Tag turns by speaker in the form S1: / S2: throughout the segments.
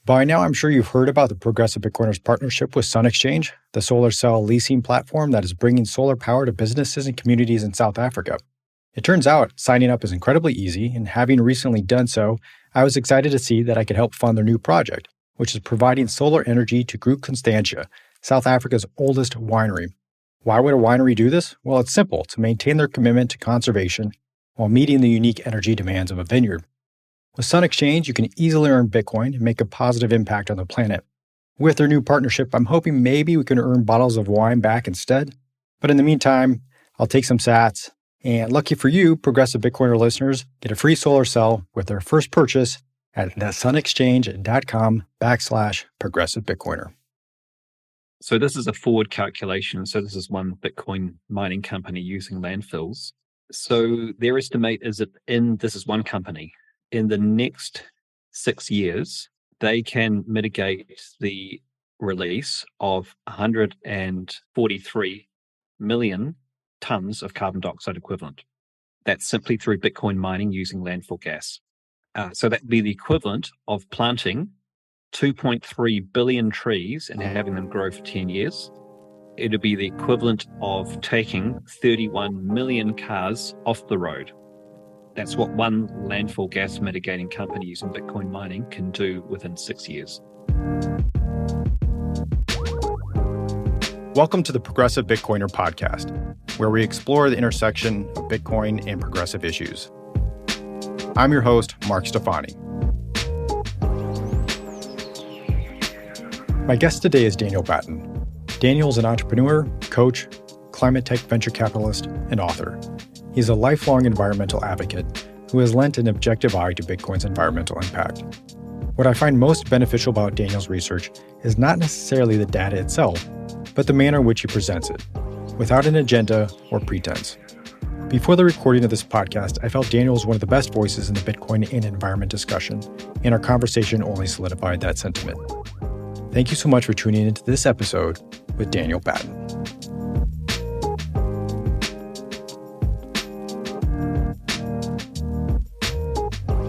S1: By now, I'm sure you've heard about the Progressive Bitcoiners partnership with Sun Exchange, the solar cell leasing platform that is bringing solar power to businesses and communities in South Africa. It turns out signing up is incredibly easy, and having recently done so, I was excited to see that I could help fund their new project, which is providing solar energy to Groot Constantia, South Africa's oldest winery. Why would a winery do this? Well, it's simple: to maintain their commitment to conservation while meeting the unique energy demands of a vineyard. With Sun Exchange, you can easily earn Bitcoin and make a positive impact on the planet. With their new partnership, I'm hoping maybe we can earn bottles of wine back instead. But in the meantime, I'll take some sats. And lucky for you, Progressive Bitcoiner listeners get a free solar cell with their first purchase at thesunexchange.com/Progressive Bitcoiner.
S2: So this is a forward calculation. So this is one Bitcoin mining company using landfills. So their estimate is that this is one company. In the next 6 years, they can mitigate the release of 143 million tons of carbon dioxide equivalent. That's simply through Bitcoin mining using landfill gas. So that'd be the equivalent of planting 2.3 billion trees and having them grow for 10 years. It'd be the equivalent of taking 31 million cars off the road. That's what one landfill gas mitigating company using Bitcoin mining can do within 6 years.
S1: Welcome to the Progressive Bitcoiner podcast, where we explore the intersection of Bitcoin and progressive issues. I'm your host, Mark Stefani. My guest today is Daniel Batten. Daniel is an entrepreneur, coach, ClimateTech venture capitalist, and author. He's a lifelong environmental advocate who has lent an objective eye to Bitcoin's environmental impact. What I find most beneficial about Daniel's research is not necessarily the data itself, but the manner in which he presents it, without an agenda or pretense. Before the recording of this podcast, I felt Daniel was one of the best voices in the Bitcoin and environment discussion, and our conversation only solidified that sentiment. Thank you so much for tuning into this episode with Daniel Batten.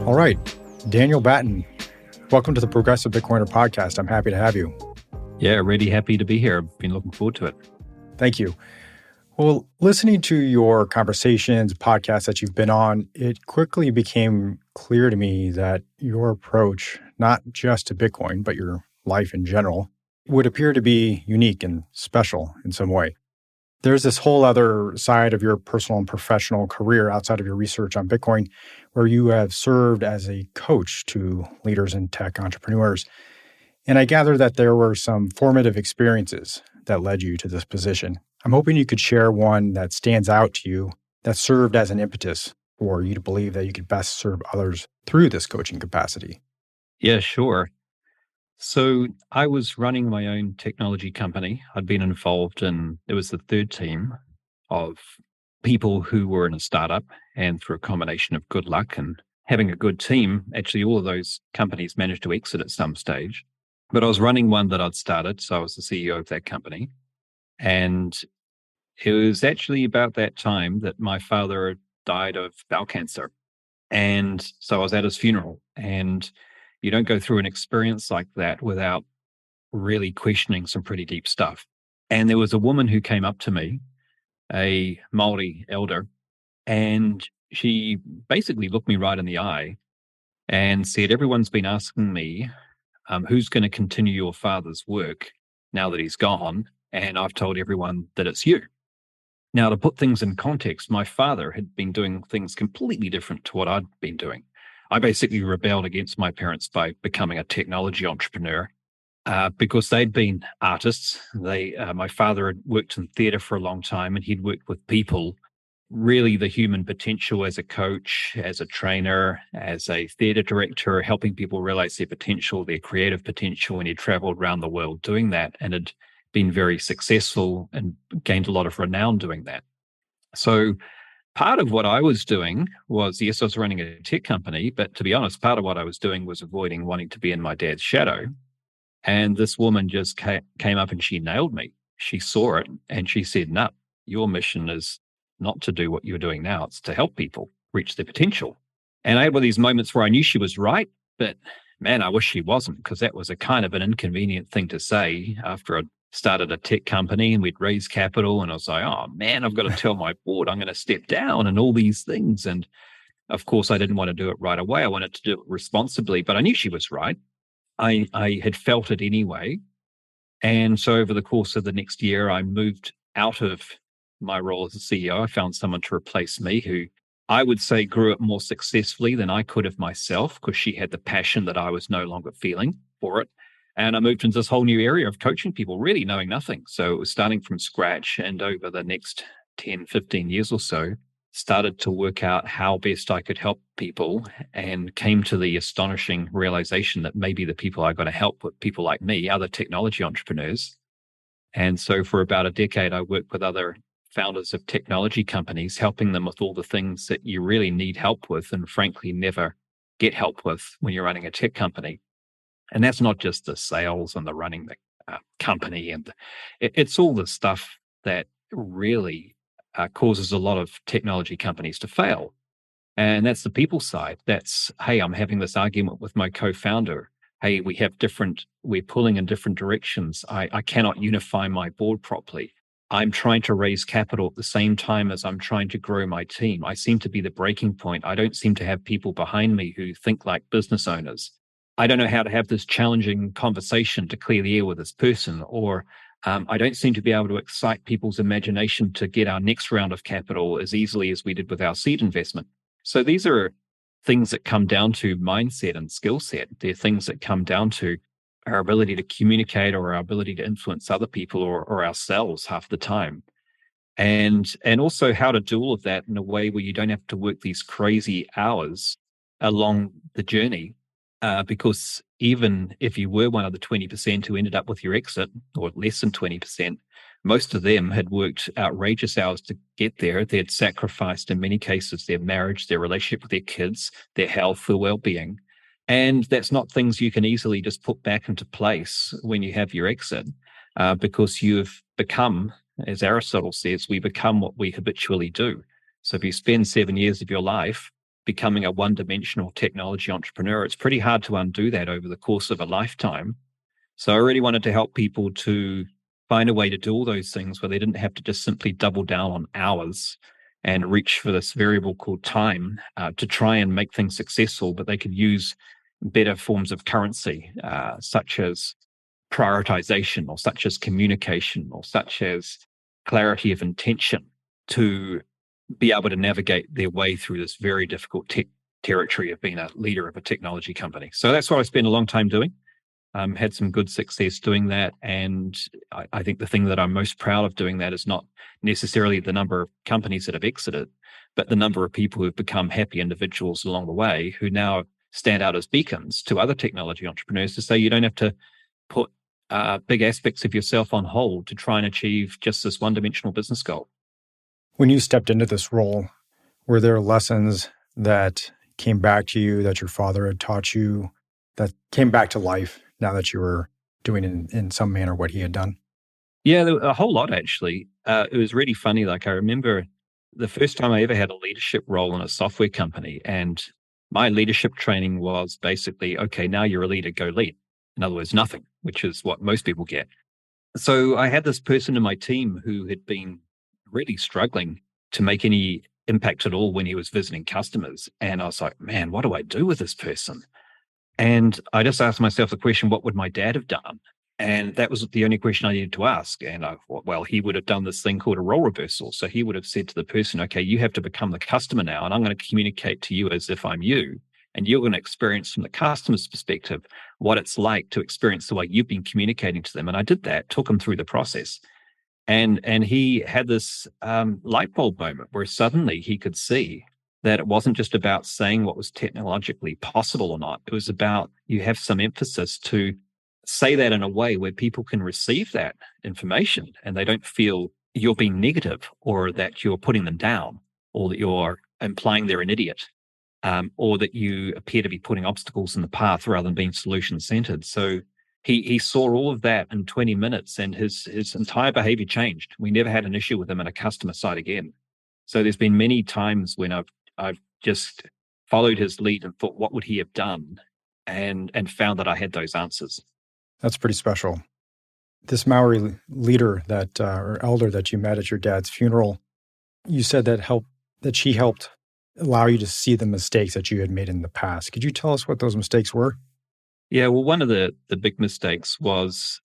S1: All right, Daniel Batten, welcome to the Progressive Bitcoiner podcast. I'm happy to have you.
S2: Yeah, really happy to be here. I've been looking forward to it.
S1: Thank you. Well, listening to your conversations, podcasts that you've been on, it quickly became clear to me that your approach, not just to Bitcoin, but your life in general, would appear to be unique and special in some way. There's this whole other side of your personal and professional career outside of your research on Bitcoin, where you have served as a coach to leaders and tech entrepreneurs. And I gather that there were some formative experiences that led you to this position. I'm hoping you could share one that stands out to you that served as an impetus for you to believe that you could best serve others through this coaching capacity.
S2: Yeah, sure. So I was running my own technology company. I'd been involved in, it was the third team of people who were in a startup, and through a combination of good luck and having a good team, actually all of those companies managed to exit at some stage. But I was running one that I'd started, so I was the CEO of that company. And it was actually about that time that my father died of bowel cancer. And so I was at his funeral, and you don't go through an experience like that without really questioning some pretty deep stuff. And there was a woman who came up to me, a Māori elder, and she basically looked me right in the eye and said, "Everyone's been asking me, who's going to continue your father's work now that he's gone? And I've told everyone that it's you." Now, to put things in context, my father had been doing things completely different to what I'd been doing. I basically rebelled against my parents by becoming a technology entrepreneur because they'd been artists. My father had worked in theatre for a long time, and he'd worked with people, really the human potential as a coach, as a trainer, as a theatre director, helping people realize their potential, their creative potential, and he traveled around the world doing that and had been very successful and gained a lot of renown doing that. So part of what I was doing was, yes, I was running a tech company, but to be honest, part of what I was doing was avoiding wanting to be in my dad's shadow. And this woman just came up and she nailed me. She saw it and she said, "No, your mission is not to do what you're doing now. It's to help people reach their potential." And I had one of these moments where I knew she was right, but man, I wish he wasn't, because that was a kind of an inconvenient thing to say after I started a tech company and we'd raised capital. And I was like, oh man, I've got to tell my board I'm going to step down and all these things. And of course, I didn't want to do it right away. I wanted to do it responsibly, but I knew she was right. I had felt it anyway. And so over the course of the next year, I moved out of my role as a CEO. I found someone to replace me who I would say grew it more successfully than I could have myself, because she had the passion that I was no longer feeling for it. And I moved into this whole new area of coaching people, really knowing nothing. So it was starting from scratch. And over the next 10, 15 years or so, started to work out how best I could help people, and came to the astonishing realization that maybe the people I got to help were people like me, other technology entrepreneurs. And so for about a decade, I worked with other founders of technology companies, helping them with all the things that you really need help with and frankly never get help with when you're running a tech company. And that's not just the sales and the running the company, and it's all the stuff that really causes a lot of technology companies to fail. And that's the people side. That's, hey, I'm having this argument with my co-founder. Hey, we're pulling in different directions. I cannot unify my board properly. I'm trying to raise capital at the same time as I'm trying to grow my team. I seem to be the breaking point. I don't seem to have people behind me who think like business owners. I don't know how to have this challenging conversation to clear the air with this person, or I don't seem to be able to excite people's imagination to get our next round of capital as easily as we did with our seed investment. So these are things that come down to mindset and skill set. They're things that come down to our ability to communicate, or our ability to influence other people, or ourselves half the time. And also how to do all of that in a way where you don't have to work these crazy hours along the journey. Because even if you were one of the 20% who ended up with your exit, or less than 20%, most of them had worked outrageous hours to get there. They had sacrificed, in many cases, their marriage, their relationship with their kids, their health, their well-being. And that's not things you can easily just put back into place when you have your exit, because you've become, as Aristotle says, we become what we habitually do. So if you spend 7 years of your life becoming a one-dimensional technology entrepreneur, it's pretty hard to undo that over the course of a lifetime. So I really wanted to help people to find a way to do all those things where they didn't have to just simply double down on hours and reach for this variable called time to try and make things successful, but they could use better forms of currency, such as prioritization, or such as communication, or such as clarity of intention, to be able to navigate their way through this very difficult territory of being a leader of a technology company. So that's what I spent a long time doing. Had some good success doing that. And I think the thing that I'm most proud of doing that is not necessarily the number of companies that have exited, but the number of people who've become happy individuals along the way, who now stand out as beacons to other technology entrepreneurs to say you don't have to put big aspects of yourself on hold to try and achieve just this one-dimensional business goal.
S1: When you stepped into this role, were there lessons that came back to you that your father had taught you that came back to life now that you were doing in some manner what he had done?
S2: Yeah, a whole lot, actually. It was really funny. Like, I remember the first time I ever had a leadership role in a software company, and my leadership training was basically, okay, now you're a leader, go lead. In other words, nothing, which is what most people get. So I had this person in my team who had been really struggling to make any impact at all when he was visiting customers. And I was like, man, what do I do with this person? And I just asked myself the question, what would my dad have done? And that was the only question I needed to ask. And I thought, well, he would have done this thing called a role reversal. So he would have said to the person, okay, you have to become the customer now, and I'm going to communicate to you as if I'm you. And you're going to experience from the customer's perspective what it's like to experience the way you've been communicating to them. And I did that, took him through the process. And he had this light bulb moment where suddenly he could see that it wasn't just about saying what was technologically possible or not. It was about, you have some emphasis to say that in a way where people can receive that information and they don't feel you're being negative, or that you're putting them down, or that you're implying they're an idiot, or that you appear to be putting obstacles in the path rather than being solution-centered. So he saw all of that in 20 minutes, and his entire behavior changed. We never had an issue with him in a customer side again. So there's been many times when I've just followed his lead and thought, what would he have done? and found that I had those answers.
S1: That's pretty special. This Maori leader or elder that you met at your dad's funeral, you said that she helped allow you to see the mistakes that you had made in the past. Could you tell us what those mistakes were?
S2: Yeah, well, one of the big mistakes was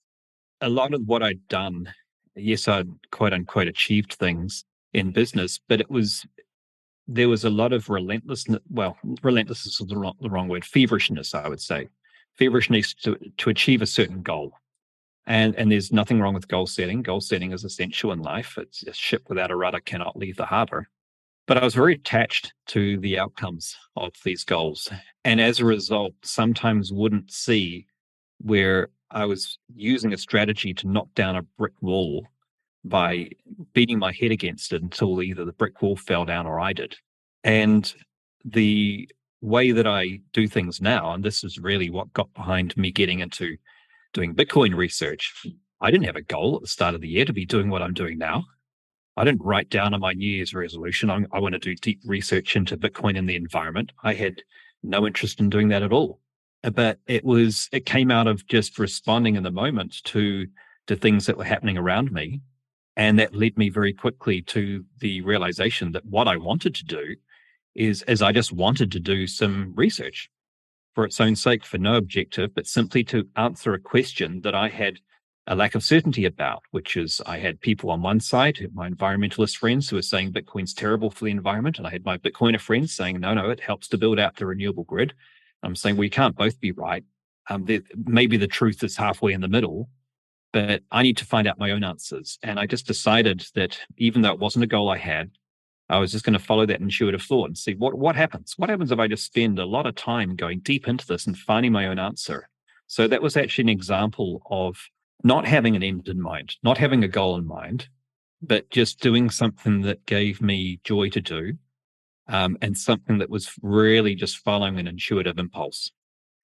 S2: a lot of what I'd done. Yes, I'd quote unquote achieved things in business, but there was a lot of relentlessness. Well, relentlessness is the wrong word. Feverishness, I would say, feverishness to achieve a certain goal. And there's nothing wrong with goal setting. Goal setting is essential in life. It's a ship without a rudder cannot leave the harbor. But I was very attached to the outcomes of these goals. And as a result, sometimes wouldn't see where I was using a strategy to knock down a brick wall by beating my head against it until either the brick wall fell down or I did. And the way that I do things now, and this is really what got behind me getting into doing Bitcoin research. I didn't have a goal at the start of the year to be doing what I'm doing now. I didn't write down on my New Year's resolution, I want to do deep research into Bitcoin and the environment. I had no interest in doing that at all. But it came out of just responding in the moment to things that were happening around me. And that led me very quickly to the realization that what I wanted to do is I just wanted to do some research for its own sake, for no objective, but simply to answer a question that I had a lack of certainty about, which is I had people on one side, my environmentalist friends who were saying Bitcoin's terrible for the environment. And I had my Bitcoiner friends saying, no, it helps to build out the renewable grid. I'm saying we can't both be right. Maybe the truth is halfway in the middle, but I need to find out my own answers. And I just decided that even though it wasn't a goal I had, I was just going to follow that intuitive thought and see what happens. What happens if I just spend a lot of time going deep into this and finding my own answer? So that was actually an example of not having an end in mind, not having a goal in mind, but just doing something that gave me joy to do, and something that was really just following an intuitive impulse.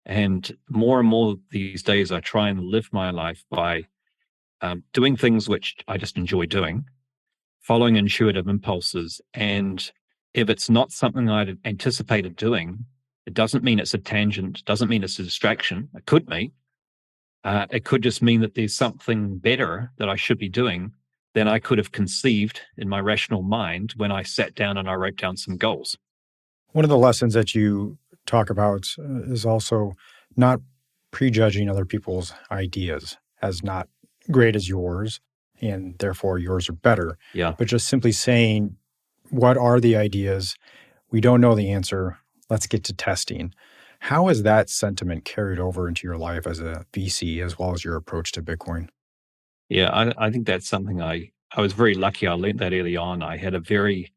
S2: And more these days, I try and live my life by doing things which I just enjoy doing, following intuitive impulses. And if it's not something I'd anticipated doing, it doesn't mean it's a tangent, doesn't mean it's a distraction. It could be. It could just mean that there's something better that I should be doing than I could have conceived in my rational mind when I sat down and I wrote down some goals.
S1: One of the lessons that you talk about is also not prejudging other people's ideas as not great as yours, and therefore yours are better.
S2: Yeah.
S1: But just simply saying, what are the ideas? We don't know the answer. Let's get to testing. How has that sentiment carried over into your life as a VC as well as your approach to Bitcoin?
S2: Yeah, I think that's something I was very lucky. I learned that early on. I had a very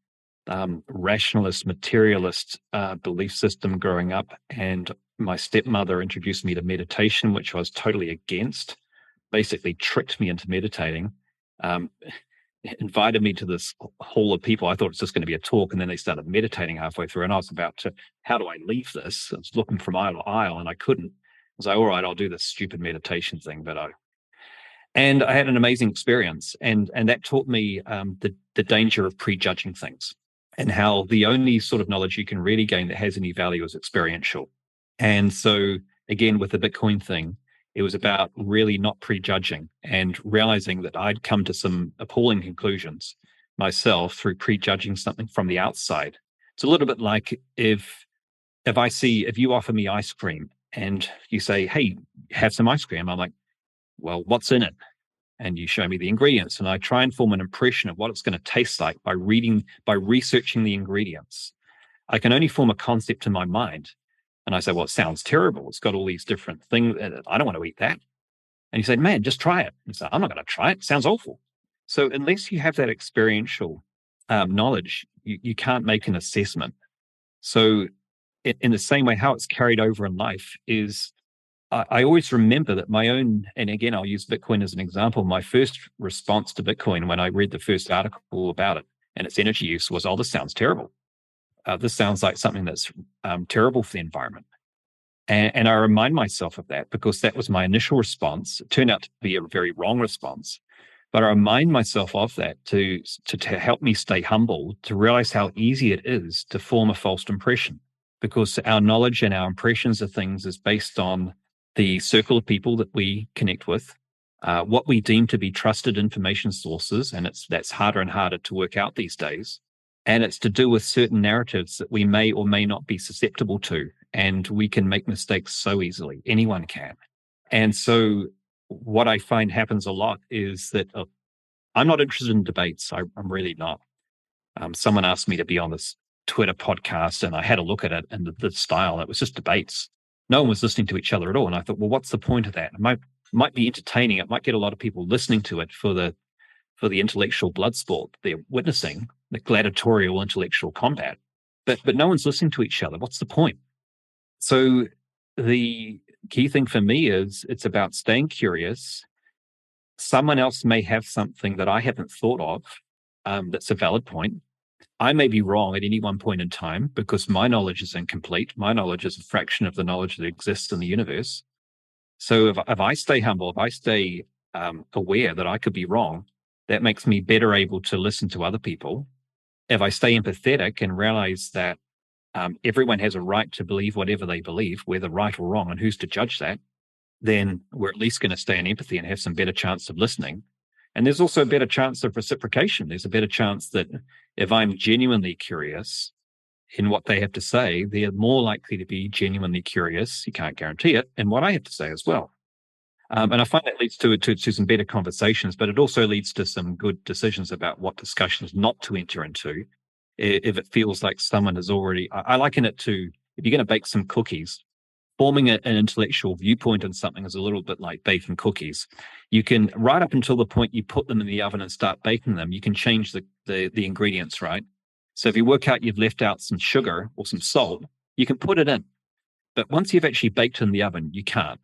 S2: rationalist, materialist belief system growing up, and my stepmother introduced me to meditation, which I was totally against. Basically, tricked me into meditating. Invited me to this hall of people. I thought it was just going to be a talk, and then they started meditating halfway through, and I was about to, how do I leave this? I was looking from aisle to aisle, and I couldn't. I was like, all right, I'll do this stupid meditation thing, and I had an amazing experience, and that taught me the danger of prejudging things, and how the only sort of knowledge you can really gain that has any value is experiential. And so, again, with the Bitcoin thing, it was about really not prejudging and realizing that I'd come to some appalling conclusions myself through prejudging something from the outside. It's a little bit like if you offer me ice cream and you say, hey, have some ice cream. I'm like, well, what's in it? And you show me the ingredients, and I try and form an impression of what it's going to taste like by researching the ingredients. I can only form a concept in my mind. And I say, well, it sounds terrible. It's got all these different things. I don't want to eat that. And you say, man, just try it. And say, I'm not going to try it. It sounds awful. So unless you have that experiential knowledge, you can't make an assessment. So in the same way, how it's carried over in life is I always remember that my own, and again, I'll use Bitcoin as an example. My first response to Bitcoin when I read the first article about it and its energy use was, oh, this sounds terrible. This sounds like something that's terrible for the environment. And I remind myself of that because that was my initial response. It turned out to be a very wrong response. But I remind myself of that to help me stay humble, to realize how easy it is to form a false impression. because our knowledge and our impressions of things is based on the circle of people that we connect with, what we deem to be trusted information sources, and that's harder and harder to work out these days. And it's to do with certain narratives that we may or may not be susceptible to, and we can make mistakes so easily. Anyone can. And so what I find happens a lot is that I'm not interested in debates. I'm really not. Someone asked me to be on this Twitter podcast, and I had a look at it, and the style, it was just debates. No one was listening to each other at all. And I thought, well, what's the point of that? It might be entertaining. It might get a lot of people listening to it for the intellectual blood sport they're witnessing, the gladiatorial intellectual combat. But no one's listening to each other. What's the point? So the key thing for me is it's about staying curious. Someone else may have something that I haven't thought of, that's a valid point. I may be wrong at any one point in time because my knowledge is incomplete. My knowledge is a fraction of the knowledge that exists in the universe. So if I stay humble, if I stay aware that I could be wrong, that makes me better able to listen to other people. If I stay empathetic and realize that everyone has a right to believe whatever they believe, whether right or wrong, and who's to judge that, then we're at least going to stay in empathy and have some better chance of listening. And there's also a better chance of reciprocation. There's a better chance that if I'm genuinely curious in what they have to say, they're more likely to be genuinely curious, you can't guarantee it, in what I have to say as well. And I find that leads to some better conversations, but it also leads to some good decisions about what discussions not to enter into if it feels like someone has already. I liken it to, if you're going to bake some cookies, forming an intellectual viewpoint on something is a little bit like baking cookies. You can, right up until the point you put them in the oven and start baking them, you can change the ingredients, right? So if you work out you've left out some sugar or some salt, you can put it in. But once you've actually baked in the oven, you can't.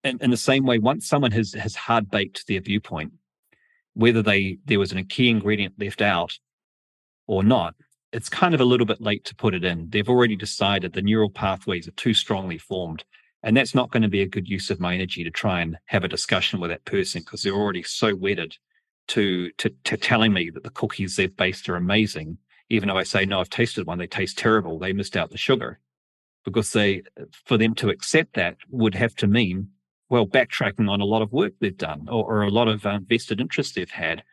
S2: And in the same way, once someone has hard baked their viewpoint, whether there was a key ingredient left out or not, it's kind of a little bit late to put it in. They've already decided the neural pathways are too strongly formed. And that's not going to be a good use of my energy to try and have a discussion with that person because they're already so wedded to telling me that the cookies they've baked are amazing. Even though I say, no, I've tasted one, they taste terrible. They missed out the sugar. Because for them to accept that would have to mean, well, backtracking on a lot of work they've done or a lot of vested interest they've had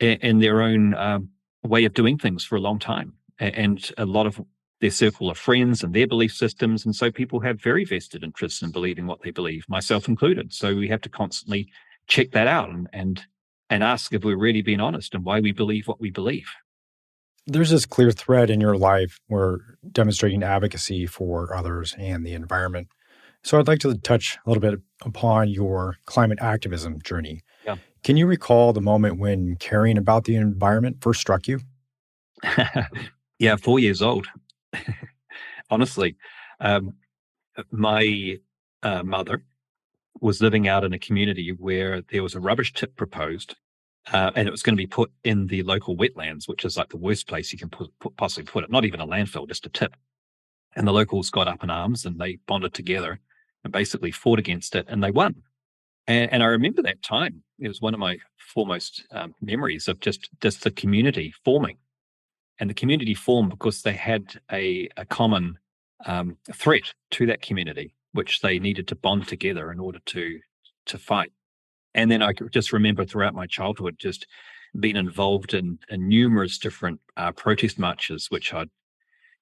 S2: in their own way of doing things for a long time. And a lot of their circle of friends and their belief systems. And so people have very vested interests in believing what they believe, myself included. So we have to constantly check that out and ask if we're really being honest and why we believe what we believe.
S1: There's this clear thread in your life where demonstrating advocacy for others and the environment. So I'd like to touch a little bit upon your climate activism journey.
S2: Yeah.
S1: Can you recall the moment when caring about the environment first struck you?
S2: Yeah, 4 years old. Honestly, my mother was living out in a community where there was a rubbish tip proposed, and it was going to be put in the local wetlands, which is like the worst place you can possibly put it. Not even a landfill, just a tip. And the locals got up in arms and they bonded together and basically fought against it, and they won. And I remember that time. It was one of my foremost memories of just the community forming. And the community formed because they had a common threat to that community, which they needed to bond together in order to fight. And then I could just remember throughout my childhood just being involved in numerous different protest marches, which I'd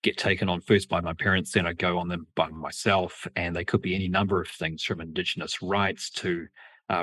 S2: get taken on first by my parents, then I'd go on them by myself. And they could be any number of things from Indigenous rights to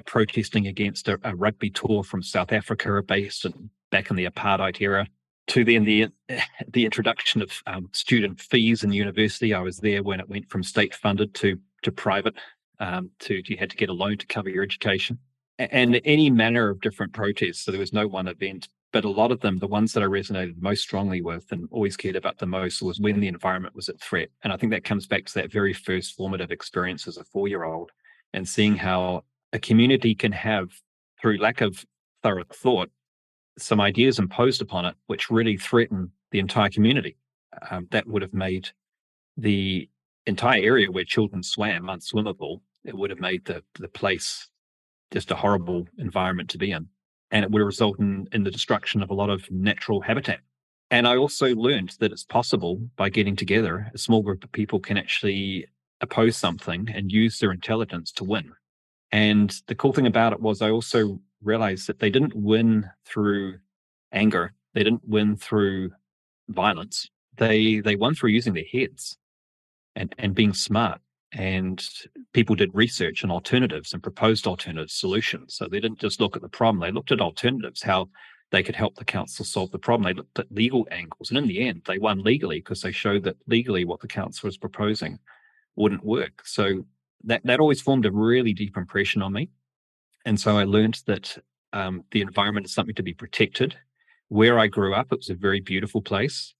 S2: protesting against a rugby tour from South Africa based back in the apartheid era, to then the introduction of student fees in university. I was there when it went from state funded to private, you had to get a loan to cover your education, and any manner of different protests. So there was no one event, but a lot of them, the ones that I resonated most strongly with and always cared about the most, was when the environment was at threat. And I think that comes back to that very first formative experience as a 4-year-old and seeing how a community can have, through lack of thorough thought, some ideas imposed upon it which really threaten the entire community. That would have made the entire area where children swam unswimmable. It would have made the place just a horrible environment to be in. And it would have resulted in the destruction of a lot of natural habitat. And I also learned that it's possible by getting together, a small group of people can actually oppose something and use their intelligence to win. And the cool thing about it was I also realized that they didn't win through anger. They didn't win through violence. They won through using their heads and being smart. And people did research on alternatives and proposed alternative solutions. So they didn't just look at the problem, they looked at alternatives, how they could help the council solve the problem. They looked at legal angles. And in the end, they won legally because they showed that legally what the council was proposing wouldn't work. So that always formed a really deep impression on me. And so I learned that the environment is something to be protected. Where I grew up, it was a very beautiful place.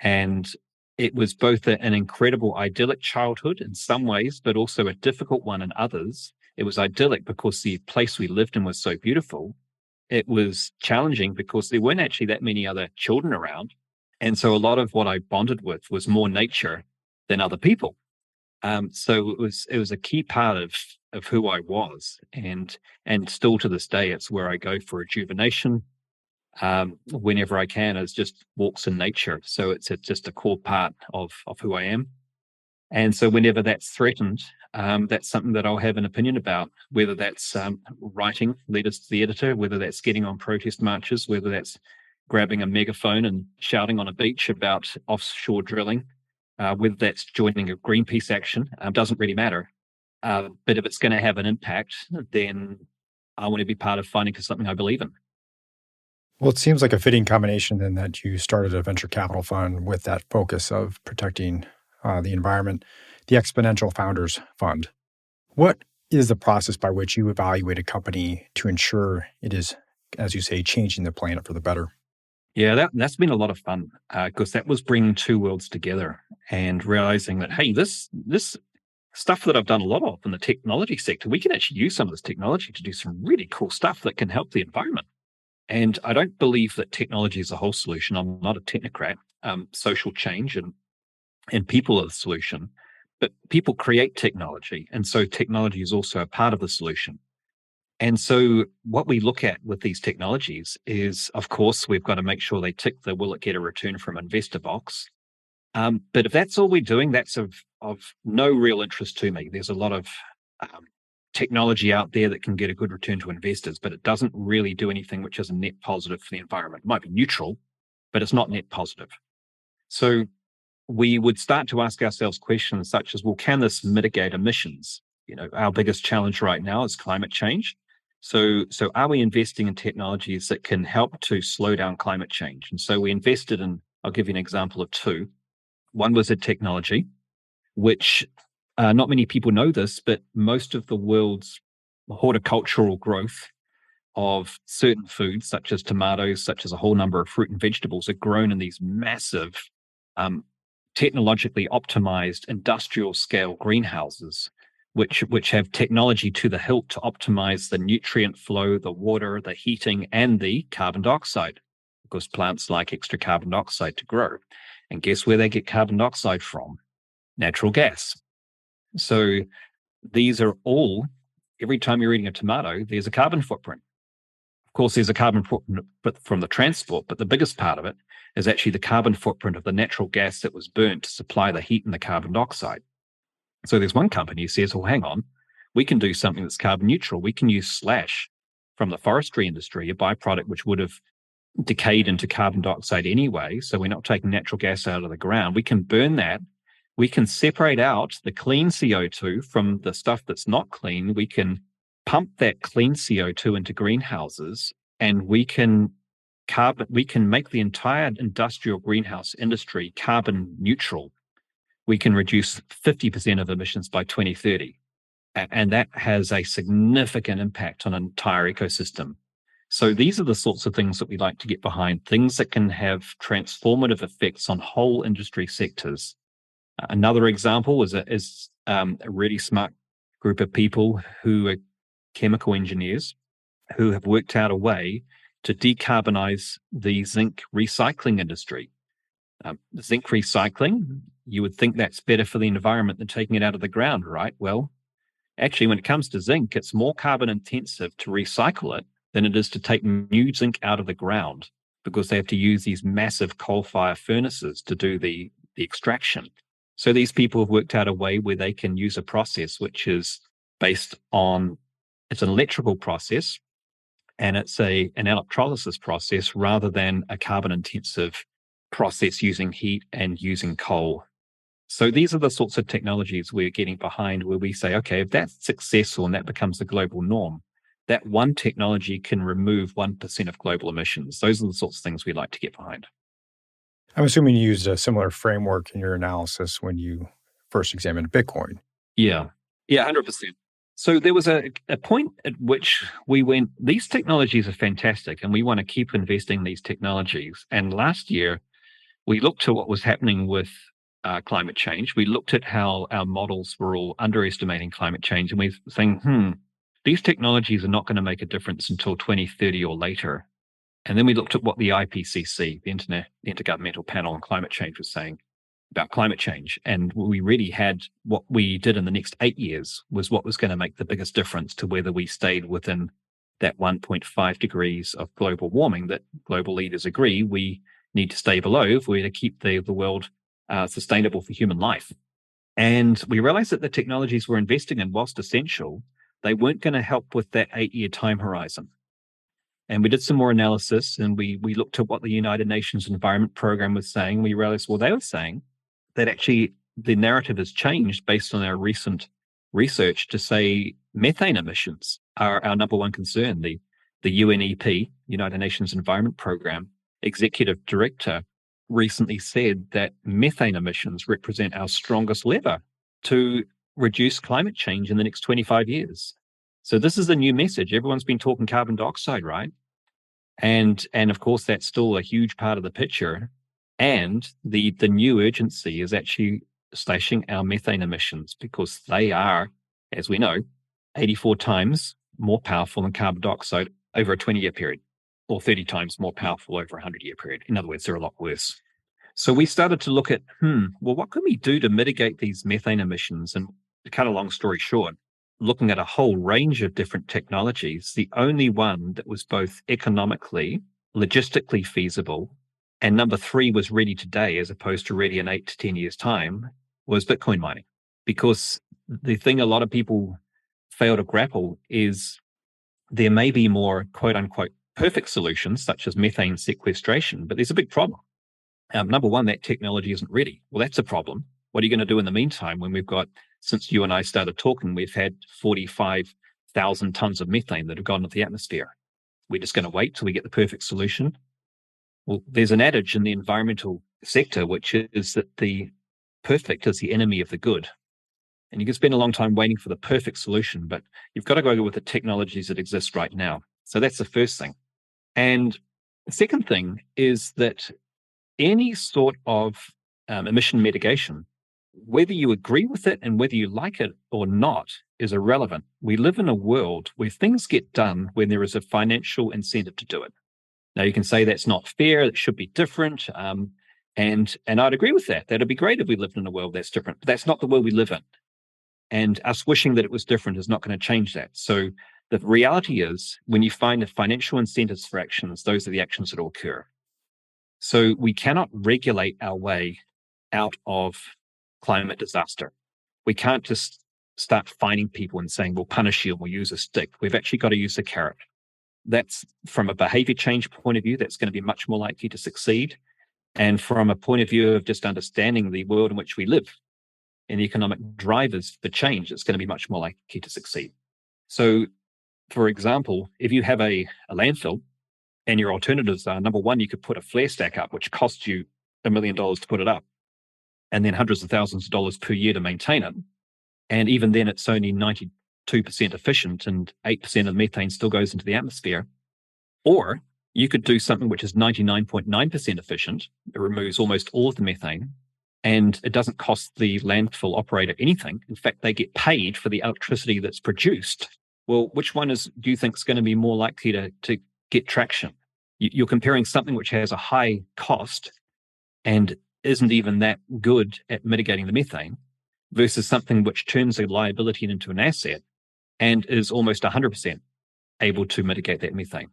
S2: And it was both an incredible idyllic childhood in some ways, but also a difficult one in others. It was idyllic because the place we lived in was so beautiful. It was challenging because there weren't actually that many other children around. And so a lot of what I bonded with was more nature than other people. So it was a key part of who I was. And still to this day, it's where I go for rejuvenation. Whenever I can, is just walks in nature. So it's just a core part of who I am. And so whenever that's threatened, that's something that I'll have an opinion about, whether that's writing letters to the editor, whether that's getting on protest marches, whether that's grabbing a megaphone and shouting on a beach about offshore drilling, whether that's joining a Greenpeace action, doesn't really matter. But if it's going to have an impact, then I want to be part of fighting for something I believe in.
S1: Well, it seems like a fitting combination then that you started a venture capital fund with that focus of protecting the environment, the Exponential Founders Fund. What is the process by which you evaluate a company to ensure it is, as you say, changing the planet for the better?
S2: Yeah, that's been a lot of fun because that was bringing two worlds together and realizing that, hey, this stuff that I've done a lot of in the technology sector, we can actually use some of this technology to do some really cool stuff that can help the environment. And I don't believe that technology is the whole solution. I'm not a technocrat. Social change and people are the solution, but people create technology. And so technology is also a part of the solution. And so what we look at with these technologies is, of course, we've got to make sure they tick the will it get a return from investor box. But if that's all we're doing, that's of no real interest to me. There's a lot of technology out there that can get a good return to investors, but it doesn't really do anything which is a net positive for the environment. It might be neutral, but it's not net positive. So we would start to ask ourselves questions such as, well, can this mitigate emissions? Our biggest challenge right now is climate change. So are we investing in technologies that can help to slow down climate change? And so we invested in, I'll give you an example of two. One was a technology, which not many people know this, but most of the world's horticultural growth of certain foods, such as tomatoes, such as a whole number of fruit and vegetables, are grown in these massive, technologically optimized industrial scale greenhouses, which have technology to the hilt to optimize the nutrient flow, the water, the heating, and the carbon dioxide, because plants like extra carbon dioxide to grow. And guess where they get carbon dioxide from? Natural gas. So these are all, every time you're eating a tomato, there's a carbon footprint. Of course, there's a carbon footprint from the transport, but the biggest part of it is actually the carbon footprint of the natural gas that was burnt to supply the heat and the carbon dioxide. So there's one company who says, well, hang on, we can do something that's carbon neutral. We can use slash from the forestry industry, a byproduct which would have decayed into carbon dioxide anyway. So we're not taking natural gas out of the ground. We can burn that. We can separate out the clean CO2 from the stuff that's not clean. We can pump that clean CO2 into greenhouses, and we can make the entire industrial greenhouse industry carbon neutral. We can reduce 50% of emissions by 2030. And that has a significant impact on an entire ecosystem. So these are the sorts of things that we like to get behind, things that can have transformative effects on whole industry sectors. Another example is a really smart group of people who are chemical engineers who have worked out a way to decarbonize the zinc recycling industry. Zinc recycling, you would think that's better for the environment than taking it out of the ground, right? Well, actually, when it comes to zinc, it's more carbon intensive to recycle it than it is to take new zinc out of the ground. because they have to use these massive coal fire furnaces to do the extraction. So these people have worked out a way where they can use a process which is based on, it's an electrical process, and it's an electrolysis process rather than a carbon intensive process using heat and using coal. So these are the sorts of technologies we're getting behind, where we say, okay, if that's successful and that becomes the global norm, that one technology can remove 1% of global emissions. Those are the sorts of things we like to get behind.
S1: I'm assuming you used a similar framework in your analysis when you first examined Bitcoin.
S2: Yeah. Yeah, 100%. So there was a point at which we went, these technologies are fantastic and we want to keep investing in these technologies. And last year, we looked to what was happening with climate change. We looked at how our models were all underestimating climate change, and we were saying, these technologies are not going to make a difference until 2030 or later. And then we looked at what the IPCC, the Intergovernmental Panel on Climate Change, was saying about climate change. And we really had what we did in the next 8 years was what was going to make the biggest difference to whether we stayed within that 1.5 degrees of global warming that global leaders agree we need to stay below if we're to keep the world sustainable for human life. And we realized that the technologies we're investing in, whilst essential, they weren't going to help with that 8-year time horizon. And we did some more analysis, and we looked at what the United Nations Environment Program was saying. We realized, well, they were saying that actually the narrative has changed based on our recent research to say methane emissions are our number one concern. The UNEP, United Nations Environment Program, executive director recently said that methane emissions represent our strongest lever to reduce climate change in the next 25 years. So this is the new message. Everyone's been talking carbon dioxide, right? And of course, that's still a huge part of the picture. And the new urgency is actually slashing our methane emissions, because they are, as we know, 84 times more powerful than carbon dioxide over a 20-year period, or 30 times more powerful over a 100-year period. In other words, they're a lot worse. So we started to look at, well, what can we do to mitigate these methane emissions? And to cut a long story short, looking at a whole range of different technologies, the only one that was both economically, logistically feasible, and number 3 was ready today as opposed to ready in 8 to 10 years' time, was Bitcoin mining. Because the thing a lot of people fail to grapple is there may be more quote unquote perfect solutions such as methane sequestration, but there's a big problem. Number one, that technology isn't ready. Well, that's a problem. What are you going to do in the meantime when we've got, since you and I started talking, we've had 45,000 tons of methane that have gone into the atmosphere? We're just going to wait till we get the perfect solution? Well, there's an adage in the environmental sector, which is that the perfect is the enemy of the good. And you can spend a long time waiting for the perfect solution, but you've got to go with the technologies that exist right now. So that's the first thing. And the second thing is that any sort of emission mitigation, whether you agree with it and whether you like it or not, is irrelevant. We live in a world where things get done when there is a financial incentive to do it. Now, you can say that's not fair, it should be different. And I'd agree with that. That'd be great if we lived in a world that's different, but that's not the world we live in. And us wishing that it was different is not going to change that. So the reality is, when you find the financial incentives for actions, those are the actions that will occur. So we cannot regulate our way out of climate disaster. We can't just start fining people and saying, we'll punish you and we'll use a stick. We've actually got to use a carrot. That's, from a behavior change point of view, that's going to be much more likely to succeed. And from a point of view of just understanding the world in which we live and the economic drivers for change, it's going to be much more likely to succeed. So, for example, if you have a landfill and your alternatives are, number one, you could put a flare stack up, which costs you $1 million to put it up, and then hundreds of thousands of dollars per year to maintain it. And even then, it's only 92% efficient and 8% of methane still goes into the atmosphere. Or you could do something which is 99.9% efficient. It removes almost all of the methane, and it doesn't cost the landfill operator anything. In fact, they get paid for the electricity that's produced. Well, which one do you think is going to be more likely to get traction? You're comparing something which has a high cost and isn't even that good at mitigating the methane versus something which turns a liability into an asset and is almost 100% able to mitigate that methane.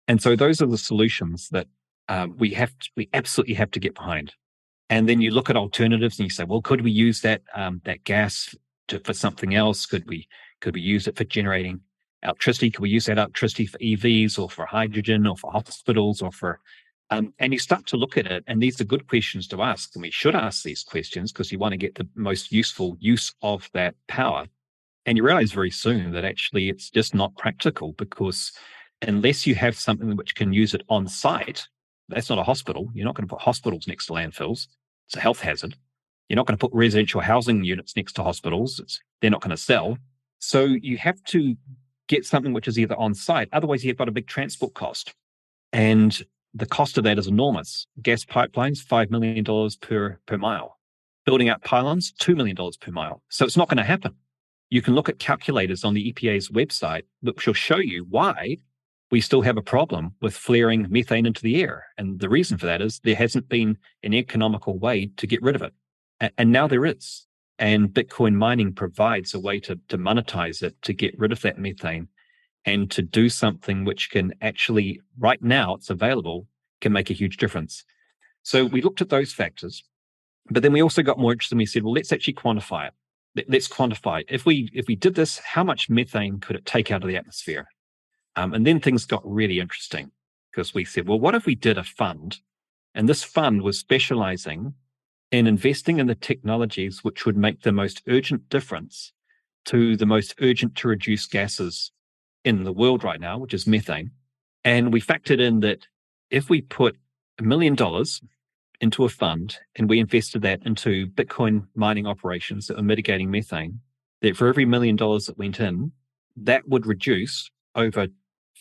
S2: And so those are the solutions that we absolutely have to get behind. And then you look at alternatives and you say, well, could we use that gas for something else? Could we use it for generating electricity? Could we use that electricity for EVs or for hydrogen or for hospitals or for and you start to look at it, and these are good questions to ask, and we should ask these questions because you want to get the most useful use of that power. And you realize very soon that actually it's just not practical, because unless you have something which can use it on site, that's not a hospital. You're not going to put hospitals next to landfills. It's a health hazard. You're not going to put residential housing units next to hospitals. They're not going to sell. So you have to get something which is either on site. Otherwise, you've got a big transport cost. And the cost of that is enormous. Gas pipelines, $5 million per mile. Building out pylons, $2 million per mile. So it's not going to happen. You can look at calculators on the EPA's website, which will show you why we still have a problem with flaring methane into the air. And the reason for that is there hasn't been an economical way to get rid of it. And now there is. And Bitcoin mining provides a way to monetize it, to get rid of that methane, and to do something which can actually, right now it's available, can make a huge difference. So we looked at those factors, but then we also got more interested and we said, well, let's actually quantify it. Let's quantify it. If we did this, how much methane could it take out of the atmosphere? And then things got really interesting, because we said, well, what if we did a fund? And this fund was specializing in investing in the technologies which would make the most urgent difference to the most urgent to reduce gases in the world right now, which is methane. And we factored in that if we put $1 million into a fund and we invested that into Bitcoin mining operations that are mitigating methane, that for every $1 million that went in, that would reduce over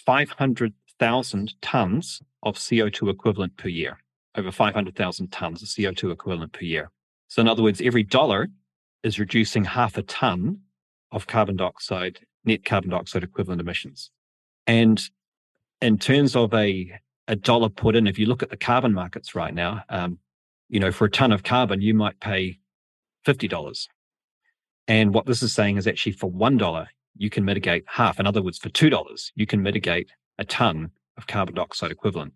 S2: 500,000 tons of CO2 equivalent per year, over 500,000 tons of CO2 equivalent per year. So in other words, every dollar is reducing half a ton of net carbon dioxide equivalent emissions. And in terms of a dollar put in, if you look at the carbon markets right now, for a ton of carbon, you might pay $50. And what this is saying is actually for $1, you can mitigate half. In other words, for $2, you can mitigate a ton of carbon dioxide equivalent.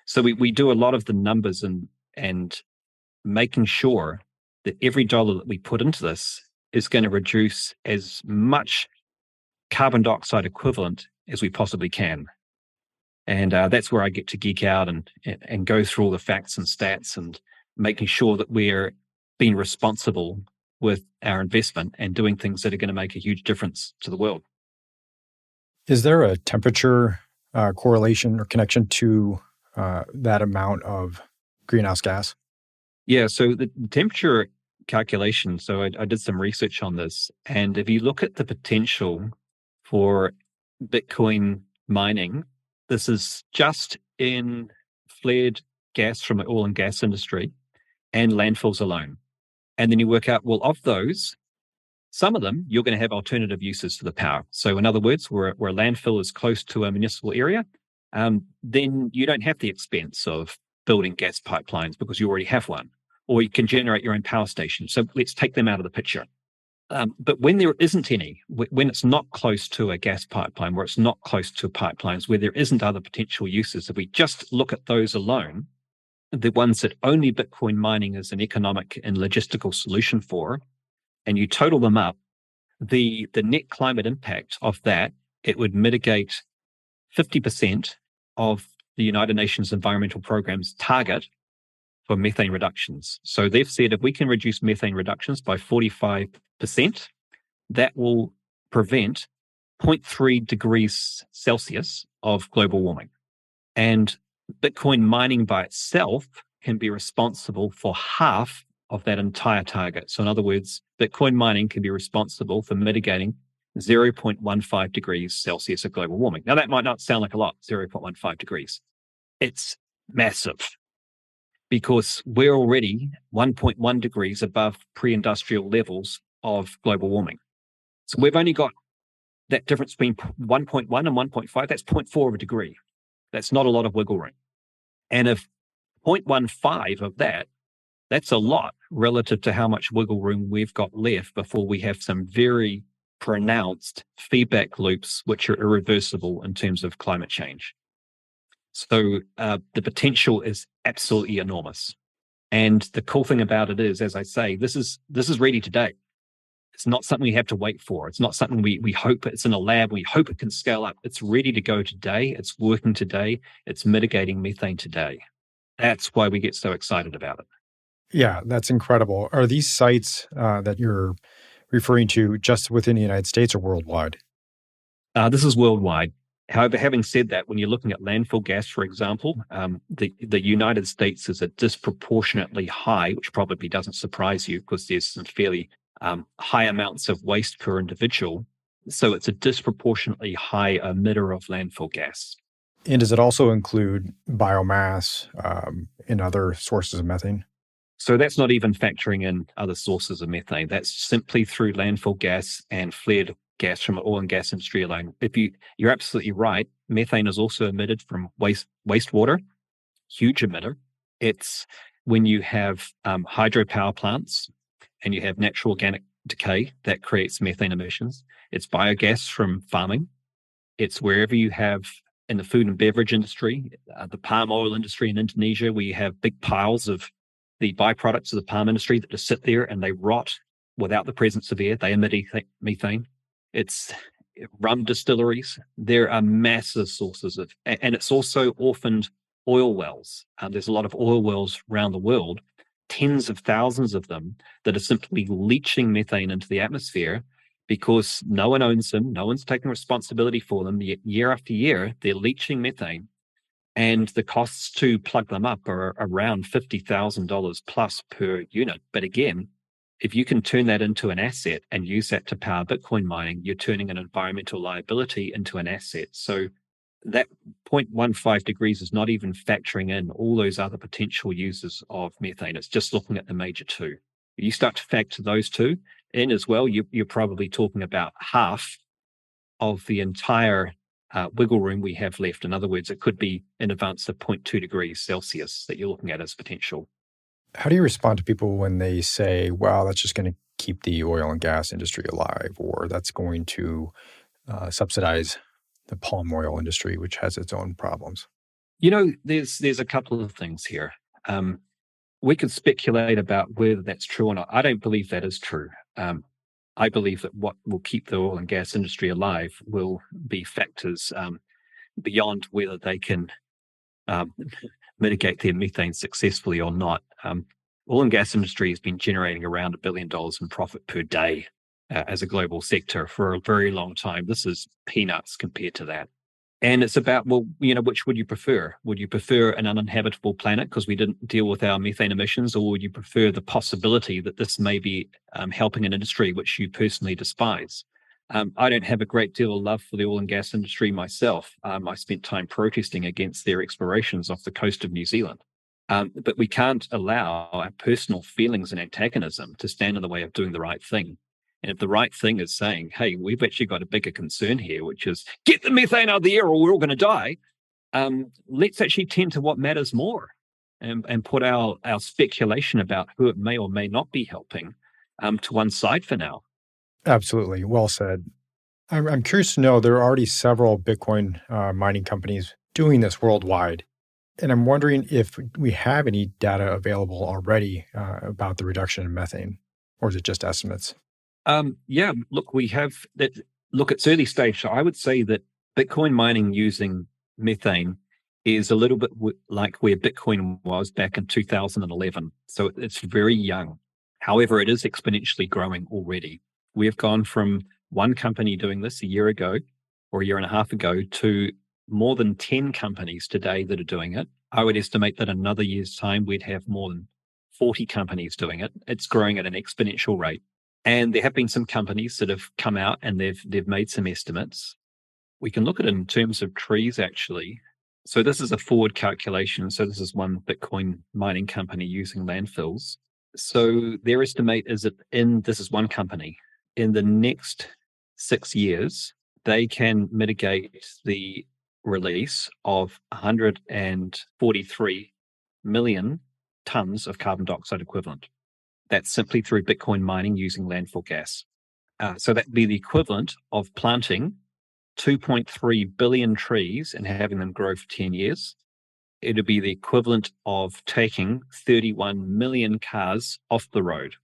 S2: So we do a lot of the numbers and making sure that every dollar that we put into this is going to reduce as much carbon dioxide equivalent as we possibly can. And that's where I get to geek out and go through all the facts and stats and making sure that we're being responsible with our investment and doing things that are going to make a huge difference to the world.
S1: Is there a temperature correlation or connection to that amount of greenhouse gas?
S2: Yeah, so the temperature calculation, so I did some research on this, and if you look at the potential for Bitcoin mining, this is just in flared gas from the oil and gas industry and landfills alone. And then you work out, well, of those, some of them, you're going to have alternative uses for the power. So in other words, where a landfill is close to a municipal area, then you don't have the expense of building gas pipelines because you already have one, or you can generate your own power station. So let's take them out of the picture. But when there isn't any, when it's not close to a gas pipeline, where it's not close to pipelines, where there isn't other potential uses, if we just look at those alone, the ones that only Bitcoin mining is an economic and logistical solution for, and you total them up, the net climate impact of that, it would mitigate 50% of the United Nations Environmental Programme's target for methane reductions. So they've said if we can reduce methane reductions by 45%, that will prevent 0.3 degrees Celsius of global warming. And Bitcoin mining by itself can be responsible for half of that entire target. So in other words, Bitcoin mining can be responsible for mitigating 0.15 degrees Celsius of global warming. Now, that might not sound like a lot, 0.15 degrees. It's massive, because we're already 1.1 degrees above pre-industrial levels of global warming. So we've only got that difference between 1.1 and 1.5, that's 0.4 of a degree. That's not a lot of wiggle room. And if 0.15 of that, that's a lot relative to how much wiggle room we've got left before we have some very pronounced feedback loops which are irreversible in terms of climate change. So the potential is absolutely enormous. And the cool thing about it is, as I say, this is ready today. It's not something we have to wait for. It's not something we hope it's in a lab. We hope it can scale up. It's ready to go today. It's working today. It's mitigating methane today. That's why we get so excited about it.
S1: Yeah, that's incredible. Are these sites that you're referring to just within the United States or worldwide?
S2: This is worldwide. However, having said that, when you're looking at landfill gas, for example, the United States is a disproportionately high, which probably doesn't surprise you because there's some fairly high amounts of waste per individual. So it's a disproportionately high emitter of landfill gas.
S1: And does it also include biomass and other sources of methane?
S2: So that's not even factoring in other sources of methane. That's simply through landfill gas and flared gas from the oil and gas industry alone. You're absolutely right. Methane is also emitted from wastewater, huge emitter. It's when you have hydropower plants and you have natural organic decay that creates methane emissions. It's biogas from farming. It's wherever you have in the food and beverage industry, the palm oil industry in Indonesia, where you have big piles of the byproducts of the palm industry that just sit there and they rot without the presence of air. They emit methane. It's rum distilleries. There are massive sources of, and it's also orphaned oil wells. There's a lot of oil wells around the world, tens of thousands of them that are simply leaching methane into the atmosphere because no one owns them. No one's taking responsibility for them. Year after year, they're leaching methane. And the costs to plug them up are around $50,000 plus per unit. But again, if you can turn that into an asset and use that to power Bitcoin mining, you're turning an environmental liability into an asset. So that 0.15 degrees is not even factoring in all those other potential uses of methane. It's just looking at the major two. If you start to factor those two in as well, you're probably talking about half of the entire wiggle room we have left. In other words, it could be in advance of 0.2 degrees Celsius that you're looking at as potential.
S1: How do you respond to people when they say, well, that's just going to keep the oil and gas industry alive, or that's going to subsidize the palm oil industry, which has its own problems?
S2: There's a couple of things here. We could speculate about whether that's true or not. I don't believe that is true. I believe that what will keep the oil and gas industry alive will be factors beyond whether they can mitigate their methane successfully or not. Oil and gas industry has been generating around $1 billion in profit per day as a global sector for a very long time. This is peanuts compared to that. And it's about, well, which would you prefer? Would you prefer an uninhabitable planet because we didn't deal with our methane emissions, or would you prefer the possibility that this may be helping an industry which you personally despise? I don't have a great deal of love for the oil and gas industry myself. I spent time protesting against their explorations off the coast of New Zealand. But we can't allow our personal feelings and antagonism to stand in the way of doing the right thing. And if the right thing is saying, hey, we've actually got a bigger concern here, which is get the methane out of the air or we're all going to die, let's actually tend to what matters more and put our speculation about who it may or may not be helping to one side for now.
S1: Absolutely. Well said. I'm curious to know there are already several Bitcoin mining companies doing this worldwide. And I'm wondering if we have any data available already about the reduction in methane, or is it just estimates?
S2: Look, we have that. Look, it's early stage. So I would say that Bitcoin mining using methane is a little bit like where Bitcoin was back in 2011. So it's very young. However, it is exponentially growing already. We have gone from one company doing this a year ago or a year and a half ago to more than 10 companies today that are doing it. I would estimate that in another year's time, we'd have more than 40 companies doing it. It's growing at an exponential rate. And there have been some companies that have come out and they've made some estimates. We can look at it in terms of trees, actually. So this is a forward calculation. So this is one Bitcoin mining company using landfills. So their estimate is that this is one company, in the next 6 years, they can mitigate the release of 143 million tons of carbon dioxide equivalent. That's simply through Bitcoin mining using landfill gas. So that'd be the equivalent of planting 2.3 billion trees and having them grow for 10 years. it'd be the equivalent of taking 31 million cars off the road.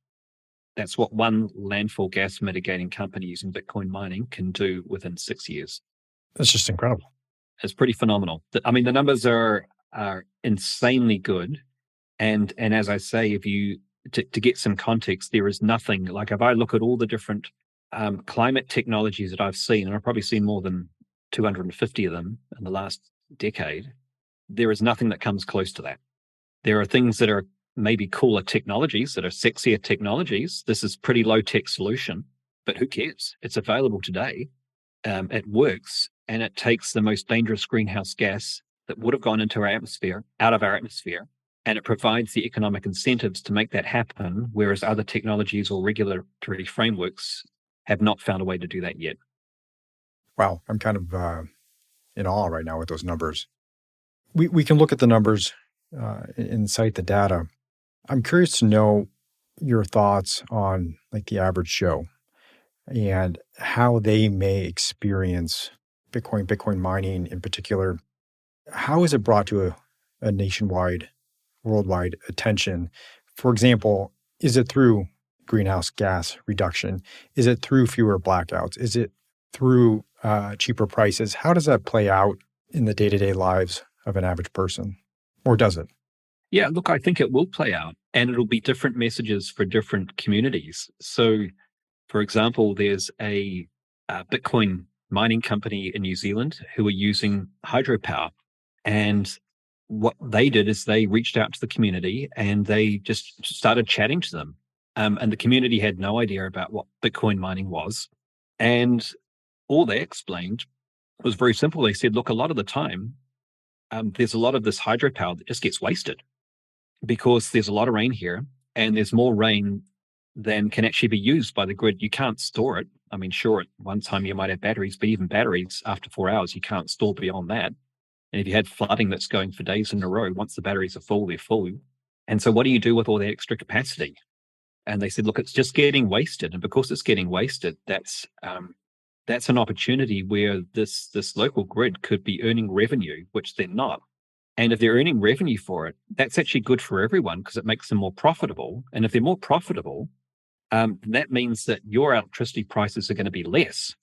S2: That's what one landfill gas mitigating company using Bitcoin mining can do within 6 years.
S1: That's just incredible.
S2: It's pretty phenomenal. I mean, the numbers are insanely good. And as I say, if you to get some context, there is nothing like if I look at all the different climate technologies that I've seen, and I've probably seen more than 250 of them in the last decade, there is nothing that comes close to that. There are things that are maybe cooler technologies, that are sexier technologies. This is pretty low tech solution, but who cares? It's available today. It works, and it takes the most dangerous greenhouse gas that would have gone into our atmosphere out of our atmosphere, and it provides the economic incentives to make that happen, whereas other technologies or regulatory frameworks have not found a way to do that yet.
S1: Wow, I'm kind of in awe right now with those numbers. We can look at the numbers and cite the data. I'm curious to know your thoughts on like the average Joe and how they may experience Bitcoin mining in particular. How is it brought to a nationwide, worldwide attention? For example, is it through greenhouse gas reduction? Is it through fewer blackouts? Is it through cheaper prices? How does that play out in the day-to-day lives of an average person? Or does it?
S2: Yeah, look, I think it will play out, and it'll be different messages for different communities. So, for example, there's a Bitcoin mining company in New Zealand who are using hydropower. And what they did is they reached out to the community and they just started chatting to them. And the community had no idea about what Bitcoin mining was. And all they explained was very simple. They said, look, a lot of the time, there's a lot of this hydropower that just gets wasted because there's a lot of rain here and there's more rain than can actually be used by the grid. You can't store it. I mean, sure, at one time you might have batteries, but even batteries after 4 hours, you can't store beyond that. And if you had flooding that's going for days in a row, once the batteries are full, they're full. And so what do you do with all that extra capacity? And they said, look, it's just getting wasted. And because it's getting wasted, that's an opportunity where this local grid could be earning revenue, which they're not. And if they're earning revenue for it, that's actually good for everyone because it makes them more profitable. And if they're more profitable, that means that your electricity prices are going to be less.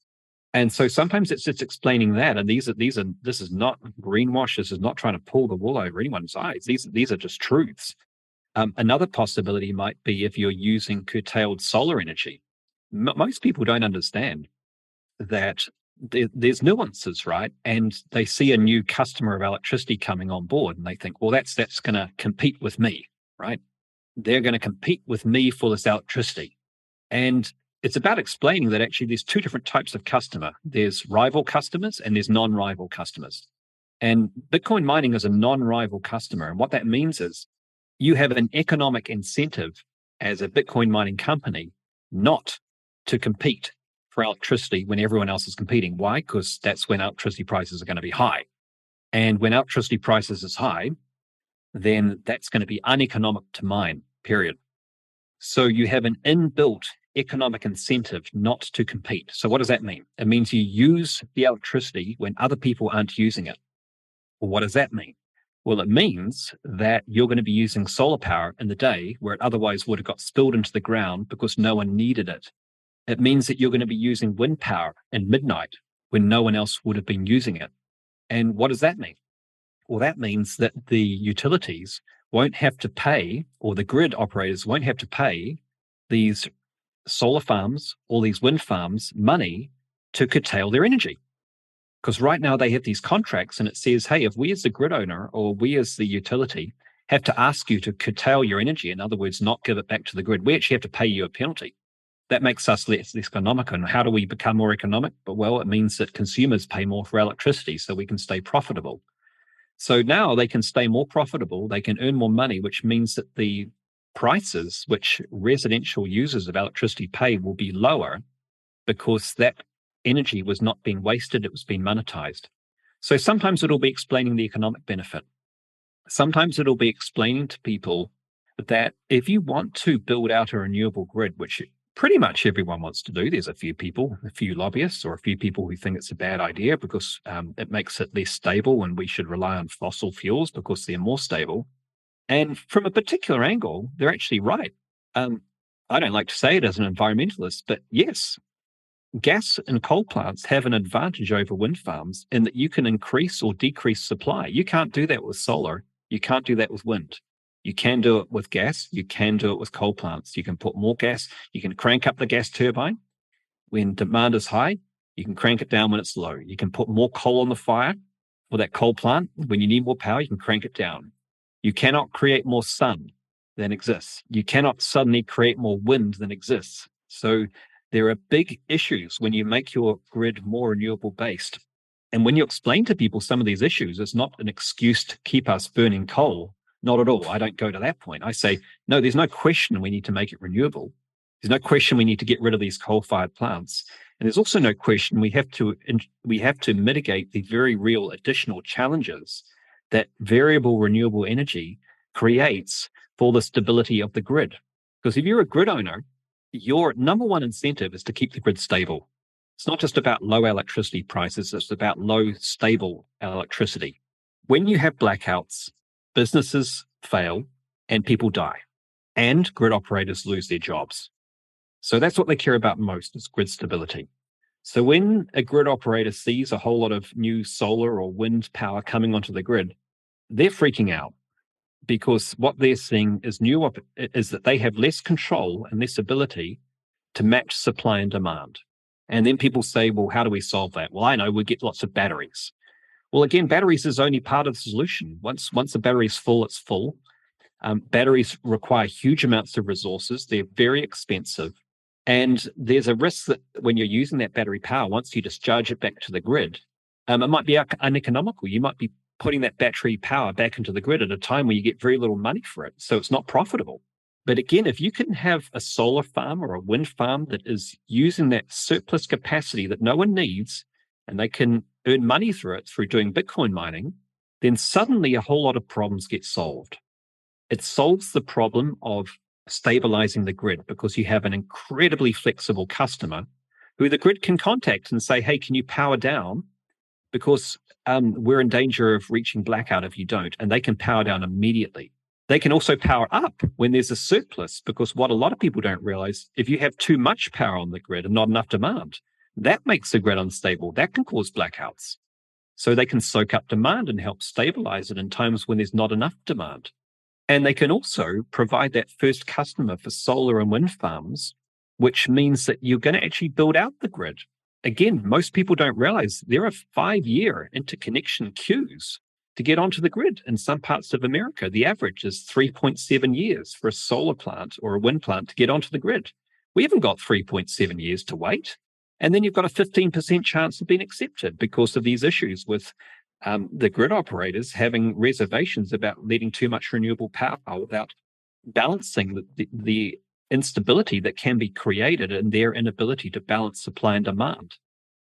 S2: And so sometimes it's just explaining that. And this is not greenwash. This is not trying to pull the wool over anyone's eyes. These are just truths. Another possibility might be if you're using curtailed solar energy. Most people don't understand that there's nuances, right? And they see a new customer of electricity coming on board and they think, well, that's going to compete with me, right? They're going to compete with me for this electricity. And it's about explaining that actually there's two different types of customer. There's rival customers and there's non-rival customers. And Bitcoin mining is a non-rival customer. And what that means is you have an economic incentive as a Bitcoin mining company not to compete for electricity when everyone else is competing. Why? Because that's when electricity prices are going to be high. And when electricity prices is high, then that's going to be uneconomic to mine, period. So you have an inbuilt economic incentive not to compete. So what does that mean? It means you use the electricity when other people aren't using it. Well, what does that mean? Well, it means that you're going to be using solar power in the day where it otherwise would have got spilled into the ground because no one needed it. It means that you're going to be using wind power in midnight when no one else would have been using it. And what does that mean? Well, that means that the utilities won't have to pay, or the grid operators won't have to pay these solar farms or these wind farms money to curtail their energy. Because right now they have these contracts and it says, hey, if we as the grid owner or we as the utility have to ask you to curtail your energy, in other words, not give it back to the grid, we actually have to pay you a penalty. That makes us less economic. And how do we become more economic? But well, it means that consumers pay more for electricity so we can stay profitable. So now they can stay more profitable, they can earn more money, which means that the prices which residential users of electricity pay will be lower because that energy was not being wasted, it was being monetized. So sometimes it'll be explaining the economic benefit. Sometimes it'll be explaining to people that if you want to build out a renewable grid, which pretty much everyone wants to do. There's a few people, a few lobbyists, or a few people who think it's a bad idea because it makes it less stable and we should rely on fossil fuels because they're more stable. And from a particular angle, they're actually right. I don't like to say it as an environmentalist, but yes, gas and coal plants have an advantage over wind farms in that you can increase or decrease supply. You can't do that with solar. You can't do that with wind. You can do it with gas. You can do it with coal plants. You can put more gas. You can crank up the gas turbine when demand is high. You can crank it down when it's low. You can put more coal on the fire for that coal plant. When you need more power, you can crank it down. You cannot create more sun than exists. You cannot suddenly create more wind than exists. So there are big issues when you make your grid more renewable based. And when you explain to people some of these issues, it's not an excuse to keep us burning coal. Not at all. I don't go to that point. I say, no, there's no question we need to make it renewable. There's no question we need to get rid of these coal-fired plants. And there's also no question we have to mitigate the very real additional challenges that variable renewable energy creates for the stability of the grid. Because if you're a grid owner, your number one incentive is to keep the grid stable. It's not just about low electricity prices, it's about low, stable electricity. When you have blackouts, businesses fail and people die, and grid operators lose their jobs. So that's what they care about most, is grid stability. So when a grid operator sees a whole lot of new solar or wind power coming onto the grid, they're freaking out because what they're seeing is that they have less control and less ability to match supply and demand. And then people say, well, how do we solve that? Well, I know, we get lots of batteries. Well, again, batteries is only part of the solution. Once the battery is full, it's full. Batteries require huge amounts of resources. They're very expensive. And there's a risk that when you're using that battery power, once you discharge it back to the grid, it might be uneconomical. You might be putting that battery power back into the grid at a time where you get very little money for it. So it's not profitable. But again, if you can have a solar farm or a wind farm that is using that surplus capacity that no one needs, and they can earn money through it through doing Bitcoin mining, then suddenly a whole lot of problems get solved. It solves the problem of stabilizing the grid because you have an incredibly flexible customer who the grid can contact and say, hey, can you power down? Because we're in danger of reaching blackout if you don't. And they can power down immediately. They can also power up when there's a surplus, because what a lot of people don't realize, if you have too much power on the grid and not enough demand, that makes the grid unstable. That can cause blackouts. So they can soak up demand and help stabilize it in times when there's not enough demand. And they can also provide that first customer for solar and wind farms, which means that you're going to actually build out the grid. Again, most people don't realize there are 5-year interconnection queues to get onto the grid. In some parts of America, the average is 3.7 years for a solar plant or a wind plant to get onto the grid. We haven't got 3.7 years to wait. And then you've got a 15% chance of being accepted because of these issues with the grid operators having reservations about letting too much renewable power without balancing the instability that can be created in their inability to balance supply and demand.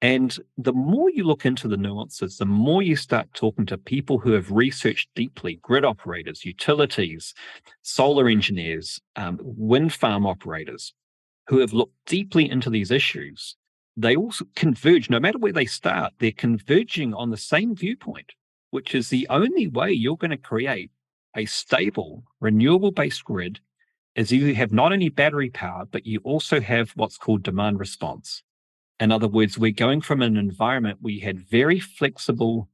S2: And the more you look into the nuances, the more you start talking to people who have researched deeply, grid operators, utilities, solar engineers, wind farm operators, who have looked deeply into these issues, they also converge. No matter where they start, they're converging on the same viewpoint, which is the only way you're going to create a stable, renewable-based grid is you have not only battery power, but you also have what's called demand response. In other words, we're going from an environment where you had very flexible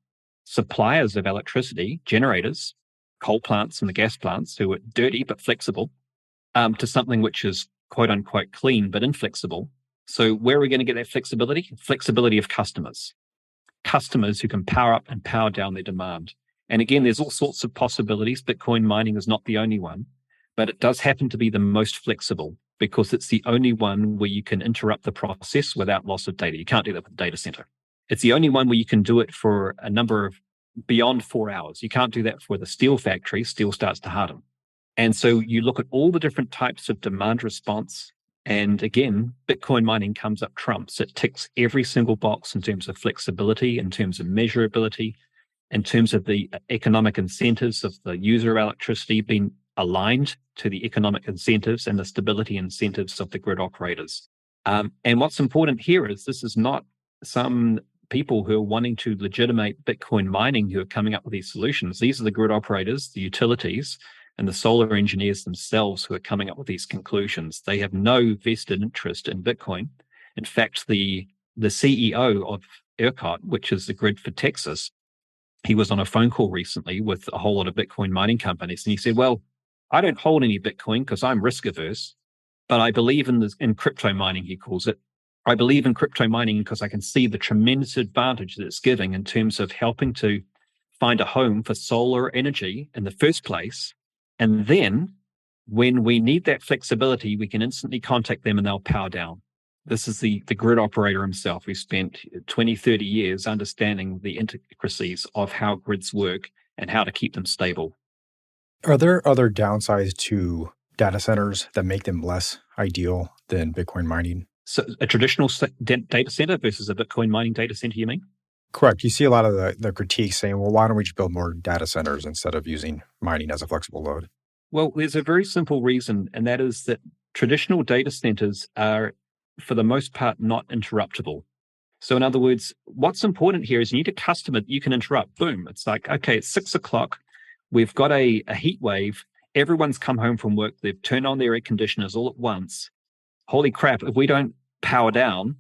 S2: suppliers of electricity, generators, coal plants and the gas plants who were dirty but flexible, to something which is quote unquote clean but inflexible. So where are we going to get that flexibility? Flexibility of customers who can power up and power down their demand. And again, there's all sorts of possibilities. Bitcoin mining is not the only one, but it does happen to be the most flexible because it's the only one where you can interrupt the process without loss of data. You can't do that with a data center. It's the only one where you can do it for a number of beyond 4 hours. You can't do that for the steel factory. Steel starts to harden. And so you look at all the different types of demand response. And again, Bitcoin mining comes up trumps. It ticks every single box in terms of flexibility, in terms of measurability, in terms of the economic incentives of the user of electricity being aligned to the economic incentives and the stability incentives of the grid operators. And what's important here is this is not some people who are wanting to legitimate Bitcoin mining who are coming up with these solutions. These are the grid operators, the utilities, and the solar engineers themselves who are coming up with these conclusions. They have no vested interest in Bitcoin. In fact, the CEO of ERCOT, which is the grid for Texas, he was on a phone call recently with a whole lot of Bitcoin mining companies, and he said, well, I don't hold any Bitcoin because I'm risk averse, but I believe in crypto mining, he calls it. I believe in crypto mining because I can see the tremendous advantage that it's giving in terms of helping to find a home for solar energy in the first place. And then when we need that flexibility, we can instantly contact them and they'll power down. This is the grid operator himself who spent 20, 30 years understanding the intricacies of how grids work and how to keep them stable.
S1: Are there other downsides to data centers that make them less ideal than Bitcoin mining?
S2: So a traditional data center versus a Bitcoin mining data center, you mean?
S1: Correct. You see a lot of the critiques saying, well, why don't we just build more data centers instead of using mining as a flexible load?
S2: Well, there's a very simple reason, and that is that traditional data centers are, for the most part, not interruptible. So in other words, what's important here is you need a customer that you can interrupt. Boom. It's like, okay, it's 6:00. We've got a heat wave. Everyone's come home from work. They've turned on their air conditioners all at once. Holy crap, if we don't power down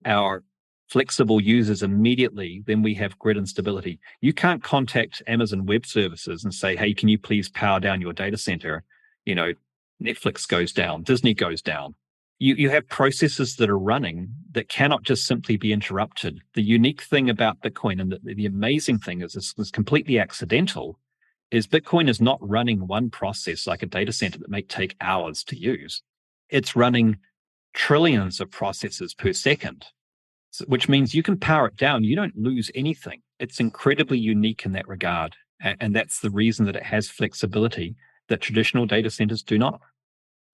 S2: our flexible users immediately, then we have grid instability. You can't contact Amazon Web Services and say, hey, can you please power down your data center? You know, Netflix goes down, Disney goes down. You have processes that are running that cannot just simply be interrupted. The unique thing about Bitcoin, and the amazing thing is this was completely accidental, is Bitcoin is not running one process like a data center that may take hours to use. It's running trillions of processes per second, which means you can power it down. You don't lose anything. It's incredibly unique in that regard. And that's the reason that it has flexibility that traditional data centers do not.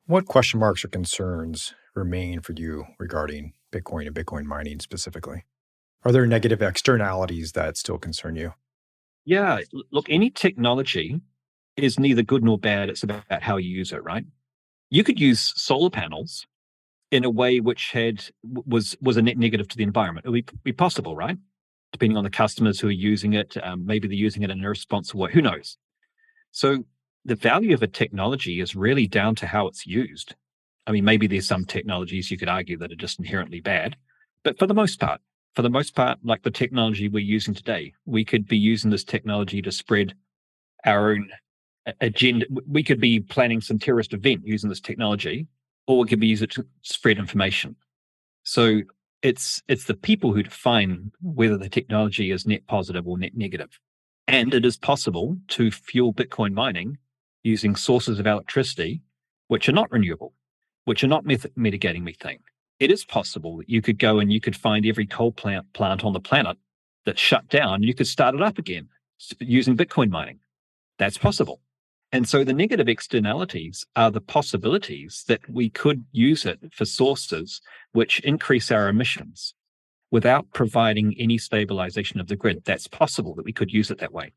S1: What question marks or concerns remain for you regarding Bitcoin and Bitcoin mining specifically? Are there negative externalities that still concern you?
S2: Yeah, look, any technology is neither good nor bad. It's about how you use it, right? You could use solar panels in a way which was a net negative to the environment. It would be possible, right? Depending on the customers who are using it, maybe they're using it in a responsible way. Who knows? So the value of a technology is really down to how it's used. I mean, maybe there's some technologies you could argue that are just inherently bad, but for the most part, like the technology we're using today, we could be using this technology to spread our own agenda. We could be planning some terrorist event using this technology, or we could be using it to spread information. So it's the people who define whether the technology is net positive or net negative. And it is possible to fuel Bitcoin mining using sources of electricity which are not renewable, which are not mitigating methane. It is possible that you could go and you could find every coal plant on the planet that's shut down, and you could start it up again using Bitcoin mining. That's possible. And so the negative externalities are the possibilities that we could use it for sources which increase our emissions without providing any stabilization of the grid. That's possible that we could use it that way.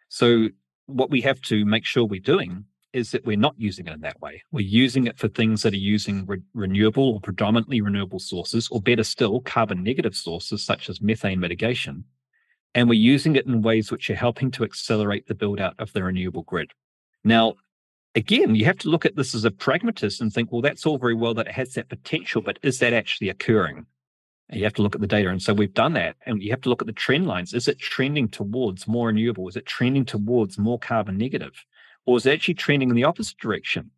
S2: So what we have to make sure we're doing is that we're not using it in that way. We're using it for things that are using renewable or predominantly renewable sources, or better still, carbon negative sources such as methane mitigation. And we're using it in ways which are helping to accelerate the build out of the renewable grid. Now, again, you have to look at this as a pragmatist and think, well, that's all very well that it has that potential, but is that actually occurring? And you have to look at the data. And so we've done that. And you have to look at the trend lines. Is it trending towards more renewable? Is it trending towards more carbon negative? Or is it actually trending in the opposite direction?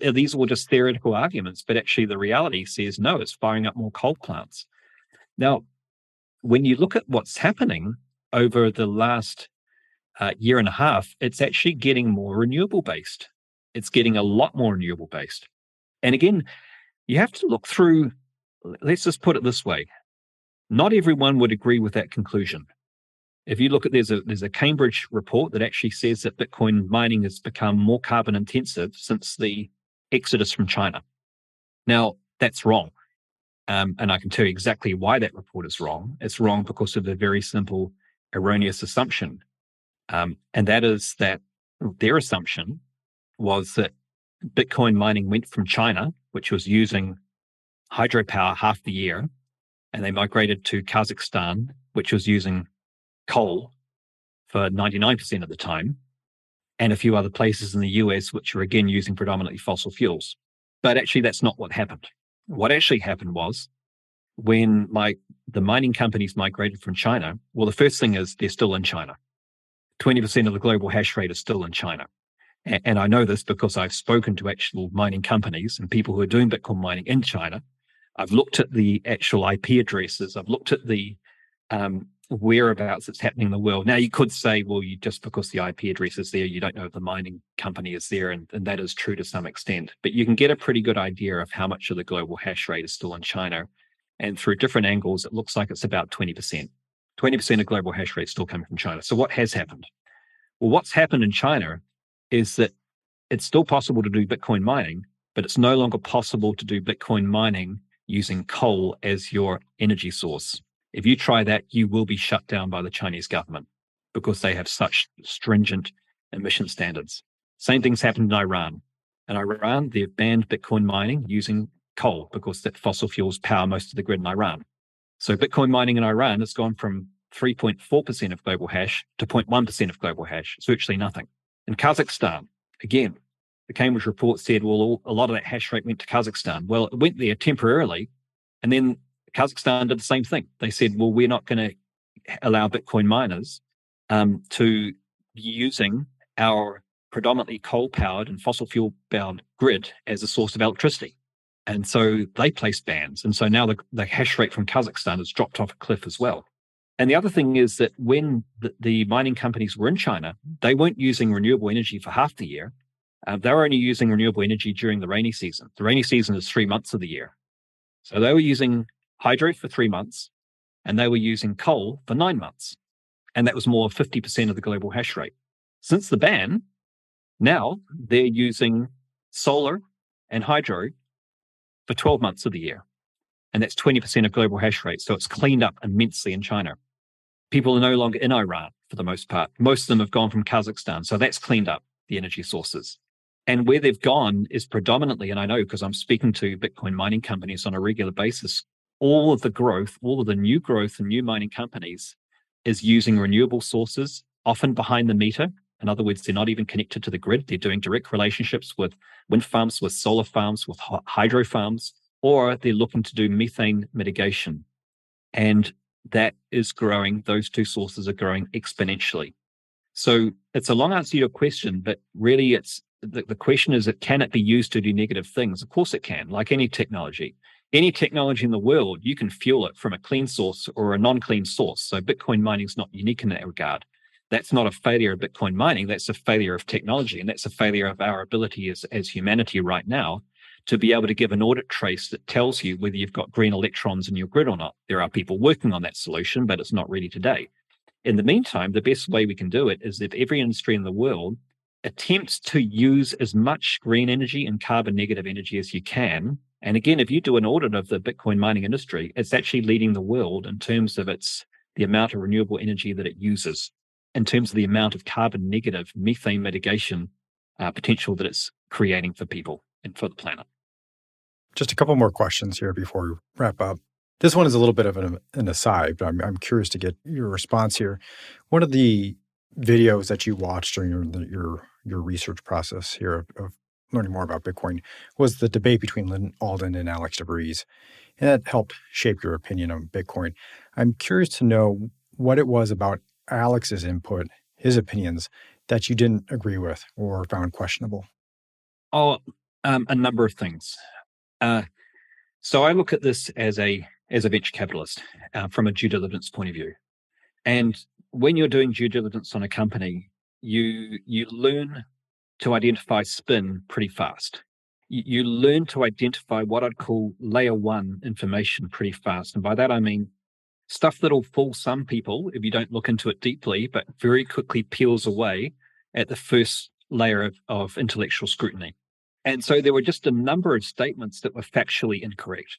S2: Are these all just theoretical arguments? But actually the reality says, no, it's firing up more coal plants. Now, when you look at what's happening over the last year and a half, it's actually getting more renewable based. It's getting a lot more renewable based. And again, you have to look through, let's just put it this way. Not everyone would agree with that conclusion. If you look at, there's a Cambridge report that actually says that Bitcoin mining has become more carbon intensive since the exodus from China. Now, that's wrong. And I can tell you exactly why that report is wrong. It's wrong because of a very simple, erroneous assumption. And that is that their assumption was that Bitcoin mining went from China, which was using hydropower half the year, and they migrated to Kazakhstan, which was using coal for 99% of the time, and a few other places in the US, which are again using predominantly fossil fuels. But actually, that's not what happened. What actually happened was when the mining companies migrated from China, well, the first thing is they're still in China. 20% of the global hash rate is still in China. And I know this because I've spoken to actual mining companies and people who are doing Bitcoin mining in China. I've looked at the actual IP addresses. I've looked at the whereabouts it's happening in the world. Now, you could say, well, just because the IP address is there, you don't know if the mining company is there, and that is true to some extent. But you can get a pretty good idea of how much of the global hash rate is still in China. And through different angles, it looks like it's about 20%. 20% of global hash rate still coming from China. So what has happened? Well, what's happened in China is that it's still possible to do Bitcoin mining, but it's no longer possible to do Bitcoin mining using coal as your energy source. If you try that, you will be shut down by the Chinese government because they have such stringent emission standards. Same thing's happened in Iran. In Iran, they've banned Bitcoin mining using coal because that fossil fuels power most of the grid in Iran. So Bitcoin mining in Iran has gone from 3.4% of global hash to 0.1% of global hash. It's virtually nothing. In Kazakhstan, again, the Cambridge report said, well, a lot of that hash rate went to Kazakhstan. Well, it went there temporarily, and then Kazakhstan did the same thing. They said, well, we're not going to allow Bitcoin miners to be using our predominantly coal-powered and fossil fuel-powered grid as a source of electricity. And so they placed bans. And so now the hash rate from Kazakhstan has dropped off a cliff as well. And the other thing is that when the mining companies were in China, they weren't using renewable energy for half the year. They were only using renewable energy during the rainy season. The rainy season is 3 months of the year. So they were using hydro for 3 months, and they were using coal for 9 months. And that was more than 50% of the global hash rate. Since the ban, now they're using solar and hydro for 12 months of the year. And that's 20% of global hash rate. So it's cleaned up immensely in China. People are no longer in Iran for the most part. Most of them have gone from Kazakhstan. So that's cleaned up the energy sources. And where they've gone is predominantly, and I know because I'm speaking to Bitcoin mining companies on a regular basis, all of the growth, all of the new growth and new mining companies is using renewable sources, often behind the meter. In other words, they're not even connected to the grid. They're doing direct relationships with wind farms, with solar farms, with hydro farms, or they're looking to do methane mitigation. And that is growing. Those two sources are growing exponentially. So it's a long answer to your question, but really it's the question is, can it be used to do negative things? Of course it can, like any technology. Any technology in the world, you can fuel it from a clean source or a non-clean source. So Bitcoin mining is not unique in that regard. That's not a failure of Bitcoin mining. That's a failure of technology. And that's a failure of our ability as humanity right now to be able to give an audit trace that tells you whether you've got green electrons in your grid or not. There are people working on that solution, but it's not ready today. In the meantime, the best way we can do it is if every industry in the world attempts to use as much green energy and carbon negative energy as you can. And again, if you do an audit of the Bitcoin mining industry, it's actually leading the world in terms of the amount of renewable energy that it uses, in terms of the amount of carbon negative methane mitigation potential that it's creating for people and for the planet.
S1: Just a couple more questions here before we wrap up. This one is a little bit of an aside, but I'm curious to get your response here. One of the videos that you watched during your research process here of learning more about Bitcoin was the debate between Lynn Alden and Alex DeVries, and that helped shape your opinion on Bitcoin. I'm curious to know what it was about Alex's input, his opinions, that you didn't agree with or found questionable.
S2: Oh, a number of things. So I look at this as a venture capitalist from a due diligence point of view. And when you're doing due diligence on a company, you learn to identify spin pretty fast. You learn to identify what I'd call layer one information pretty fast. And by that, I mean stuff that'll fool some people if you don't look into it deeply, but very quickly peels away at the first layer of intellectual scrutiny. And so there were just a number of statements that were factually incorrect.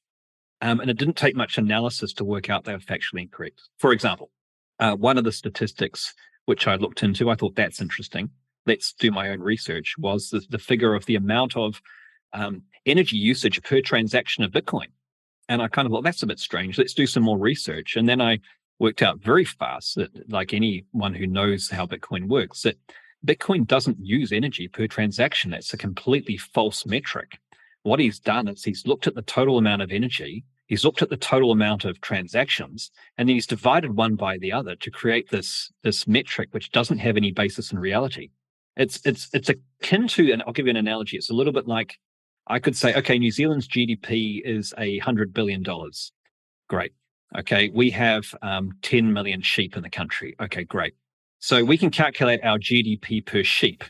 S2: And it didn't take much analysis to work out they were factually incorrect. For example, one of the statistics which I looked into, I thought that's interesting. let's do my own research, was the figure of the amount of energy usage per transaction of Bitcoin. And I kind of thought, that's a bit strange. Let's do some more research. And then I worked out very fast that, like anyone who knows how Bitcoin works, that Bitcoin doesn't use energy per transaction. That's a completely false metric. What he's done is he's looked at the total amount of energy, he's looked at the total amount of transactions, and then he's divided one by the other to create this metric which doesn't have any basis in reality. It's akin to, and I'll give you an analogy. It's a little bit like, I could say, okay, New Zealand's GDP is $100 billion. Great. Okay, we have 10 million sheep in the country. Okay, great. So we can calculate our GDP per sheep.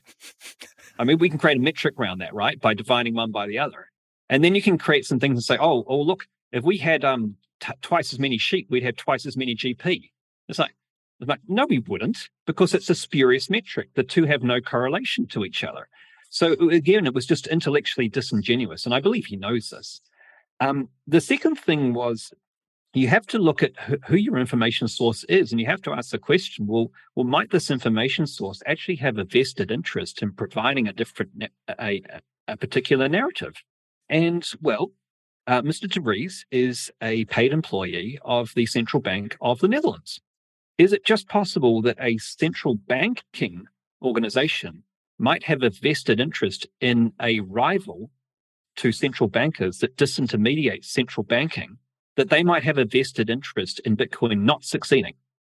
S2: I mean, we can create a metric around that, right? By dividing one by the other. And then you can create some things and say, oh, look, if we had twice as many sheep, we'd have twice as many GP. It's like, no, we wouldn't, because it's a spurious metric. The two have no correlation to each other. So again, it was just intellectually disingenuous, and I believe he knows this. The second thing was, you have to look at who your information source is, and you have to ask the question, well, might this information source actually have a vested interest in providing a particular narrative? And, well, Mr. de Vries is a paid employee of the Central Bank of the Netherlands. Is it just possible that a central banking organization might have a vested interest in a rival to central bankers that disintermediates central banking, that they might have a vested interest in Bitcoin not succeeding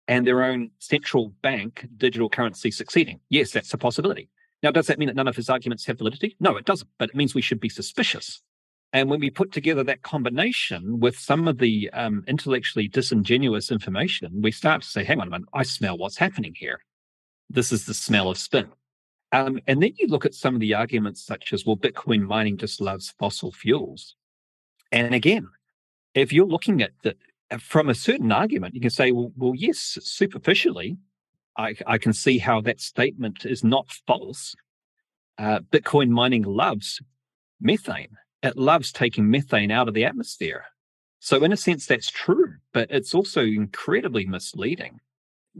S2: and their own central bank digital currency succeeding? Yes, that's a possibility. Now, does that mean that none of his arguments have validity? No, it doesn't, but it means we should be suspicious. And when we put together that combination with some of the intellectually disingenuous information, we start to say, hang on a minute, I smell what's happening here. This is the smell of spin. And then you look at some of the arguments such as, well, Bitcoin mining just loves fossil fuels. And again, if you're looking at that from a certain argument, you can say, well, yes, superficially, I can see how that statement is not false. Bitcoin mining loves methane. It loves taking methane out of the atmosphere. So in a sense, that's true, but it's also incredibly misleading,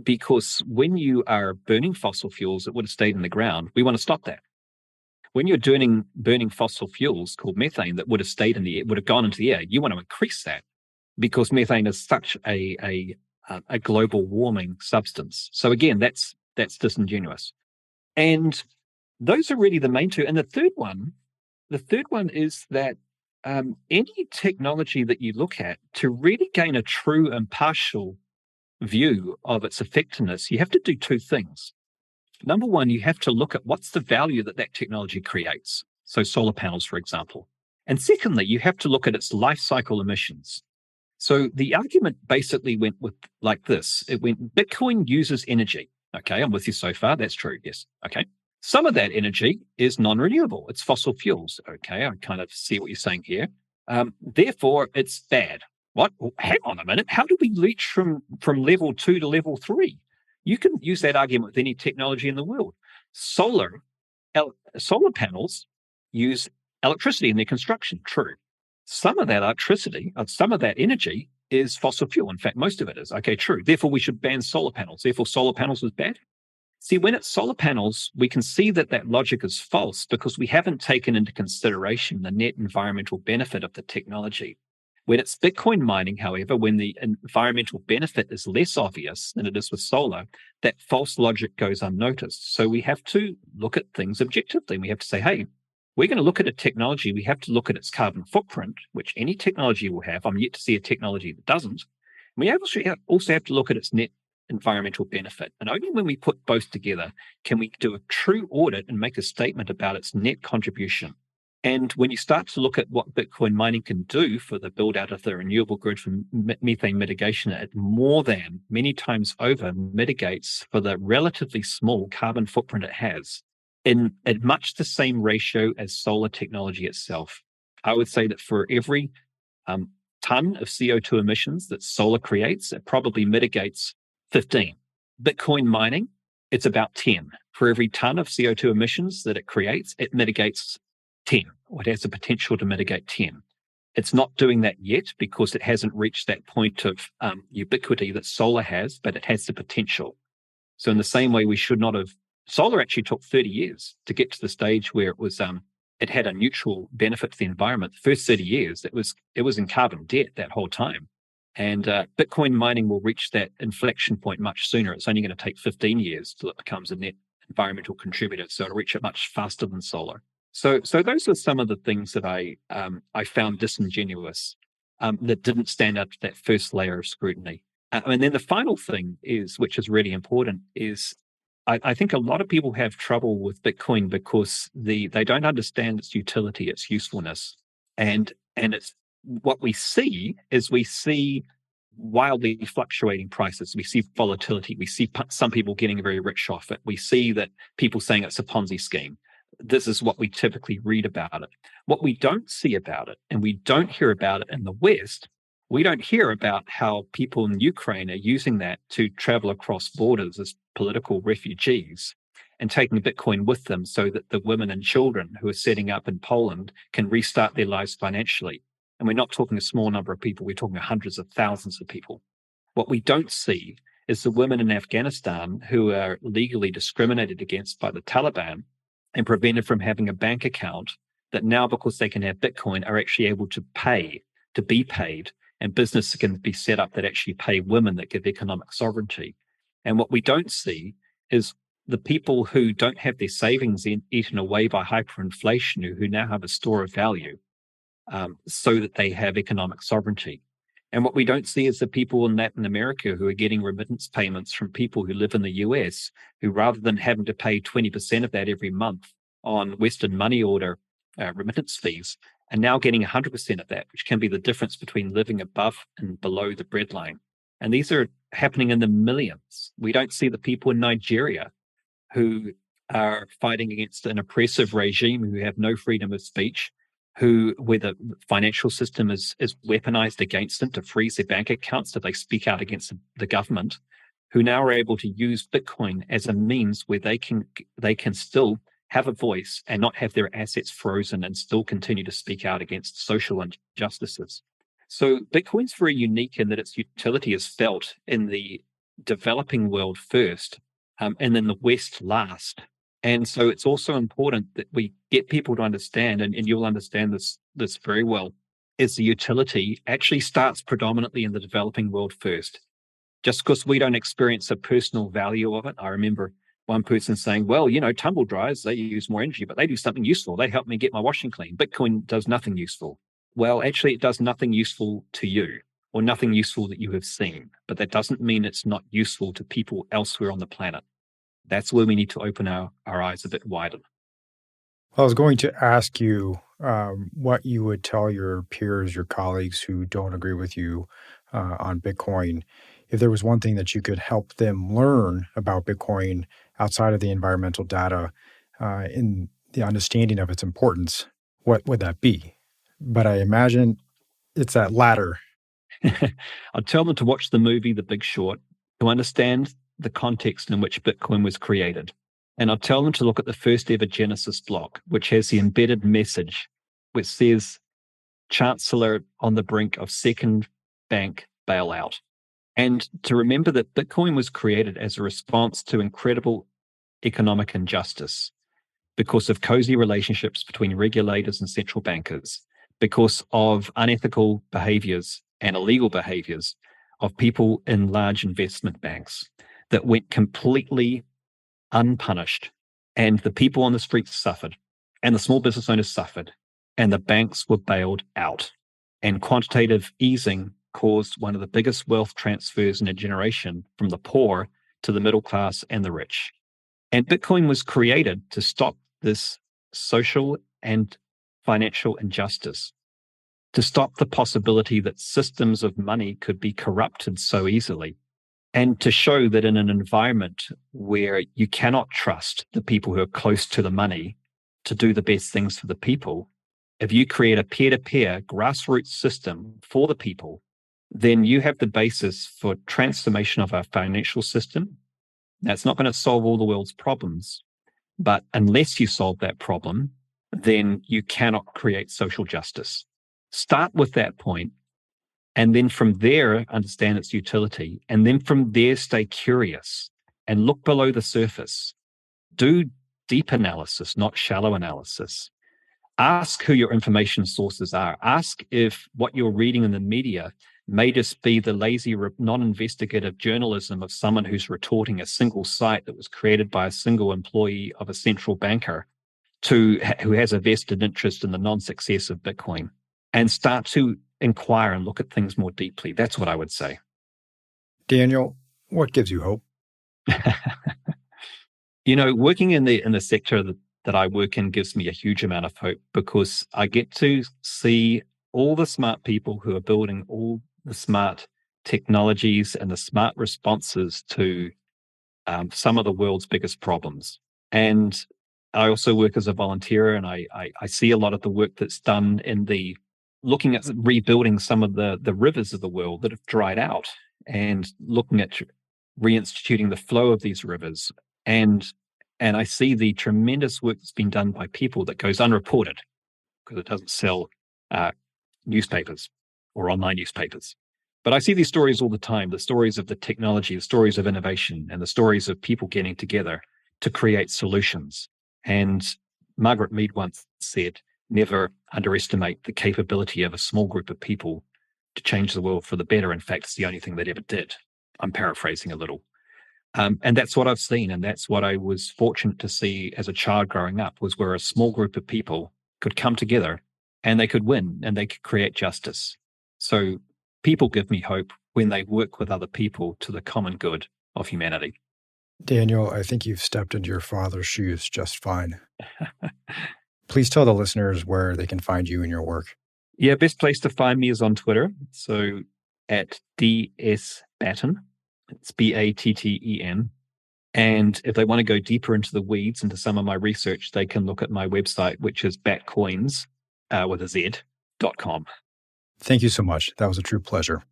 S2: because when you are burning fossil fuels that would have stayed in the ground, we want to stop that. When you're burning fossil fuels called methane that would have stayed in the air, would have gone into the air, you want to increase that, because methane is such a global warming substance. So again, that's disingenuous. And those are really the main two. And the third one is that any technology that you look at, to really gain a true impartial view of its effectiveness, you have to do two things. Number one, you have to look at what's the value that technology creates. So solar panels, for example. And secondly, you have to look at its life cycle emissions. So the argument basically went with like this. It went, Bitcoin uses energy. Okay, I'm with you so far. That's true. Yes. Okay. Some of that energy is non-renewable. It's fossil fuels. Okay, I kind of see what you're saying here. Therefore, it's bad. What? Well, hang on a minute. How do we reach from level 2 to level 3? You can use that argument with any technology in the world. Solar panels use electricity in their construction. True. Some of that electricity, some of that energy is fossil fuel. In fact, most of it is. Okay, true. Therefore, we should ban solar panels. Therefore, solar panels is bad. See, when it's solar panels, we can see that logic is false, because we haven't taken into consideration the net environmental benefit of the technology. When it's Bitcoin mining, however, when the environmental benefit is less obvious than it is with solar, that false logic goes unnoticed. So we have to look at things objectively. We have to say, hey, we're going to look at a technology. We have to look at its carbon footprint, which any technology will have. I'm yet to see a technology that doesn't. We also have to look at its net environmental benefit. And only when we put both together can we do a true audit and make a statement about its net contribution. And when you start to look at what Bitcoin mining can do for the build out of the renewable grid for methane mitigation, it more than many times over mitigates for the relatively small carbon footprint it has in much the same ratio as solar technology itself. I would say that for every ton of CO2 emissions that solar creates, it probably mitigates 15. Bitcoin mining, it's about 10. For every ton of CO2 emissions that it creates, it mitigates 10, or it has the potential to mitigate 10. It's not doing that yet because it hasn't reached that point of ubiquity that solar has, but it has the potential. So in the same way, we should not have Solar actually took 30 years to get to the stage where it had a neutral benefit to the environment. The first 30 years, it was in carbon debt that whole time. And Bitcoin mining will reach that inflection point much sooner. It's only going to take 15 years till it becomes a net environmental contributor. So it'll reach it much faster than solar. So those are some of the things that I found disingenuous, that didn't stand up to that first layer of scrutiny. And then the final thing which is really important, is I think a lot of people have trouble with Bitcoin because they don't understand its utility, its usefulness, and it's what we see wildly fluctuating prices. We see volatility. We see some people getting very rich off it. We see that people saying it's a Ponzi scheme. This is what we typically read about it. What we don't see about it, and we don't hear about it in the West, we don't hear about how people in Ukraine are using that to travel across borders as political refugees and taking Bitcoin with them so that the women and children who are setting up in Poland can restart their lives financially. And we're not talking a small number of people, we're talking hundreds of thousands of people. What we don't see is the women in Afghanistan who are legally discriminated against by the Taliban and prevented from having a bank account, that now, because they can have Bitcoin, are actually able to be paid, and businesses can be set up that actually pay women, that give economic sovereignty. And what we don't see is the people who don't have their savings eaten away by hyperinflation, who now have a store of value, so that they have economic sovereignty. And what we don't see is the people in Latin America who are getting remittance payments from people who live in the US, who, rather than having to pay 20% of that every month on Western money order remittance fees, are now getting 100% of that, which can be the difference between living above and below the breadline. And these are happening in the millions. We don't see the people in Nigeria who are fighting against an oppressive regime, who have no freedom of speech, where the financial system is weaponized against them to freeze their bank accounts if they speak out against the government, who now are able to use Bitcoin as a means where they can still have a voice and not have their assets frozen and still continue to speak out against social injustices. So Bitcoin's very unique in that its utility is felt in the developing world first, and then the West last. And so it's also important that we get people to understand, and you'll understand this very well, is the utility actually starts predominantly in the developing world first. Just because we don't experience a personal value of it. I remember one person saying, well, tumble dryers, they use more energy, but they do something useful. They help me get my washing clean. Bitcoin does nothing useful. Well, actually, it does nothing useful to you, or nothing useful that you have seen. But that doesn't mean it's not useful to people elsewhere on the planet. That's where we need to open our eyes a bit wider.
S1: I was going to ask you what you would tell your peers, your colleagues who don't agree with you on Bitcoin, if there was one thing that you could help them learn about Bitcoin outside of the environmental data, in the understanding of its importance, what would that be? But I imagine it's that latter.
S2: I'd tell them to watch the movie The Big Short to understand the context in which Bitcoin was created. And I'll tell them to look at the first ever Genesis block, which has the embedded message, which says, Chancellor on the brink of second bank bailout. And to remember that Bitcoin was created as a response to incredible economic injustice, because of cozy relationships between regulators and central bankers, because of unethical behaviors and illegal behaviors of people in large investment banks that went completely unpunished. And the people on the streets suffered, and the small business owners suffered, and the banks were bailed out. And quantitative easing caused one of the biggest wealth transfers in a generation, from the poor to the middle class and the rich. And Bitcoin was created to stop this social and financial injustice, to stop the possibility that systems of money could be corrupted so easily, and to show that in an environment where you cannot trust the people who are close to the money to do the best things for the people, if you create a peer-to-peer grassroots system for the people, then you have the basis for transformation of our financial system. That's not going to solve all the world's problems, but unless you solve that problem, then you cannot create social justice. Start with that point, and then from there, understand its utility. And then from there, stay curious and look below the surface. Do deep analysis, not shallow analysis. Ask who your information sources are. Ask if what you're reading in the media may just be the lazy, non-investigative journalism of someone who's retorting a single site that was created by a single employee of a central banker who has a vested interest in the non-success of Bitcoin, and start to inquire and look at things more deeply. That's what I would say.
S1: Daniel, what gives you hope?
S2: Working in the sector that I work in gives me a huge amount of hope, because I get to see all the smart people who are building all the smart technologies and the smart responses to some of the world's biggest problems. And I also work as a volunteer, and I see a lot of the work that's done in looking at rebuilding some of the rivers of the world that have dried out, and looking at reinstituting the flow of these rivers. And I see the tremendous work that's been done by people that goes unreported because it doesn't sell newspapers or online newspapers. But I see these stories all the time, the stories of the technology, the stories of innovation, and the stories of people getting together to create solutions. And Margaret Mead once said, never underestimate the capability of a small group of people to change the world for the better. In fact, it's the only thing that ever did. I'm paraphrasing a little. And that's what I've seen. And that's what I was fortunate to see as a child growing up, was where a small group of people could come together and they could win and they could create justice. So people give me hope when they work with other people to the common good of humanity.
S1: Daniel, I think you've stepped into your father's shoes just fine. Please tell the listeners where they can find you and your work.
S2: Yeah, best place to find me is on Twitter. So at DS Batten. It's Batten. And if they want to go deeper into the weeds, into some of my research, they can look at my website, which is batcoins with a Z.com.
S1: Thank you so much. That was a true pleasure.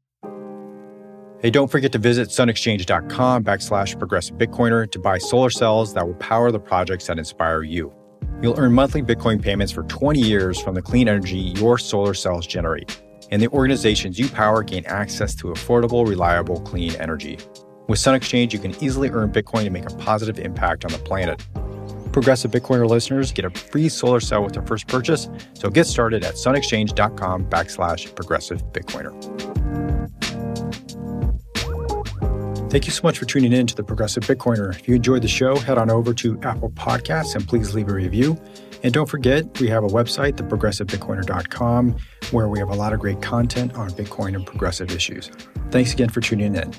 S1: Hey, don't forget to visit sunexchange.com/progressive Bitcoiner to buy solar cells that will power the projects that inspire you. You'll earn monthly Bitcoin payments for 20 years from the clean energy your solar cells generate. And the organizations you power gain access to affordable, reliable, clean energy. With Sun Exchange, you can easily earn Bitcoin to make a positive impact on the planet. Progressive Bitcoiner listeners get a free solar cell with their first purchase, so get started at sunexchange.com/progressive Bitcoiner. Thank you so much for tuning in to the Progressive Bitcoiner. If you enjoyed the show, head on over to Apple Podcasts and please leave a review. And don't forget, we have a website, theprogressivebitcoiner.com, where we have a lot of great content on Bitcoin and progressive issues. Thanks again for tuning in.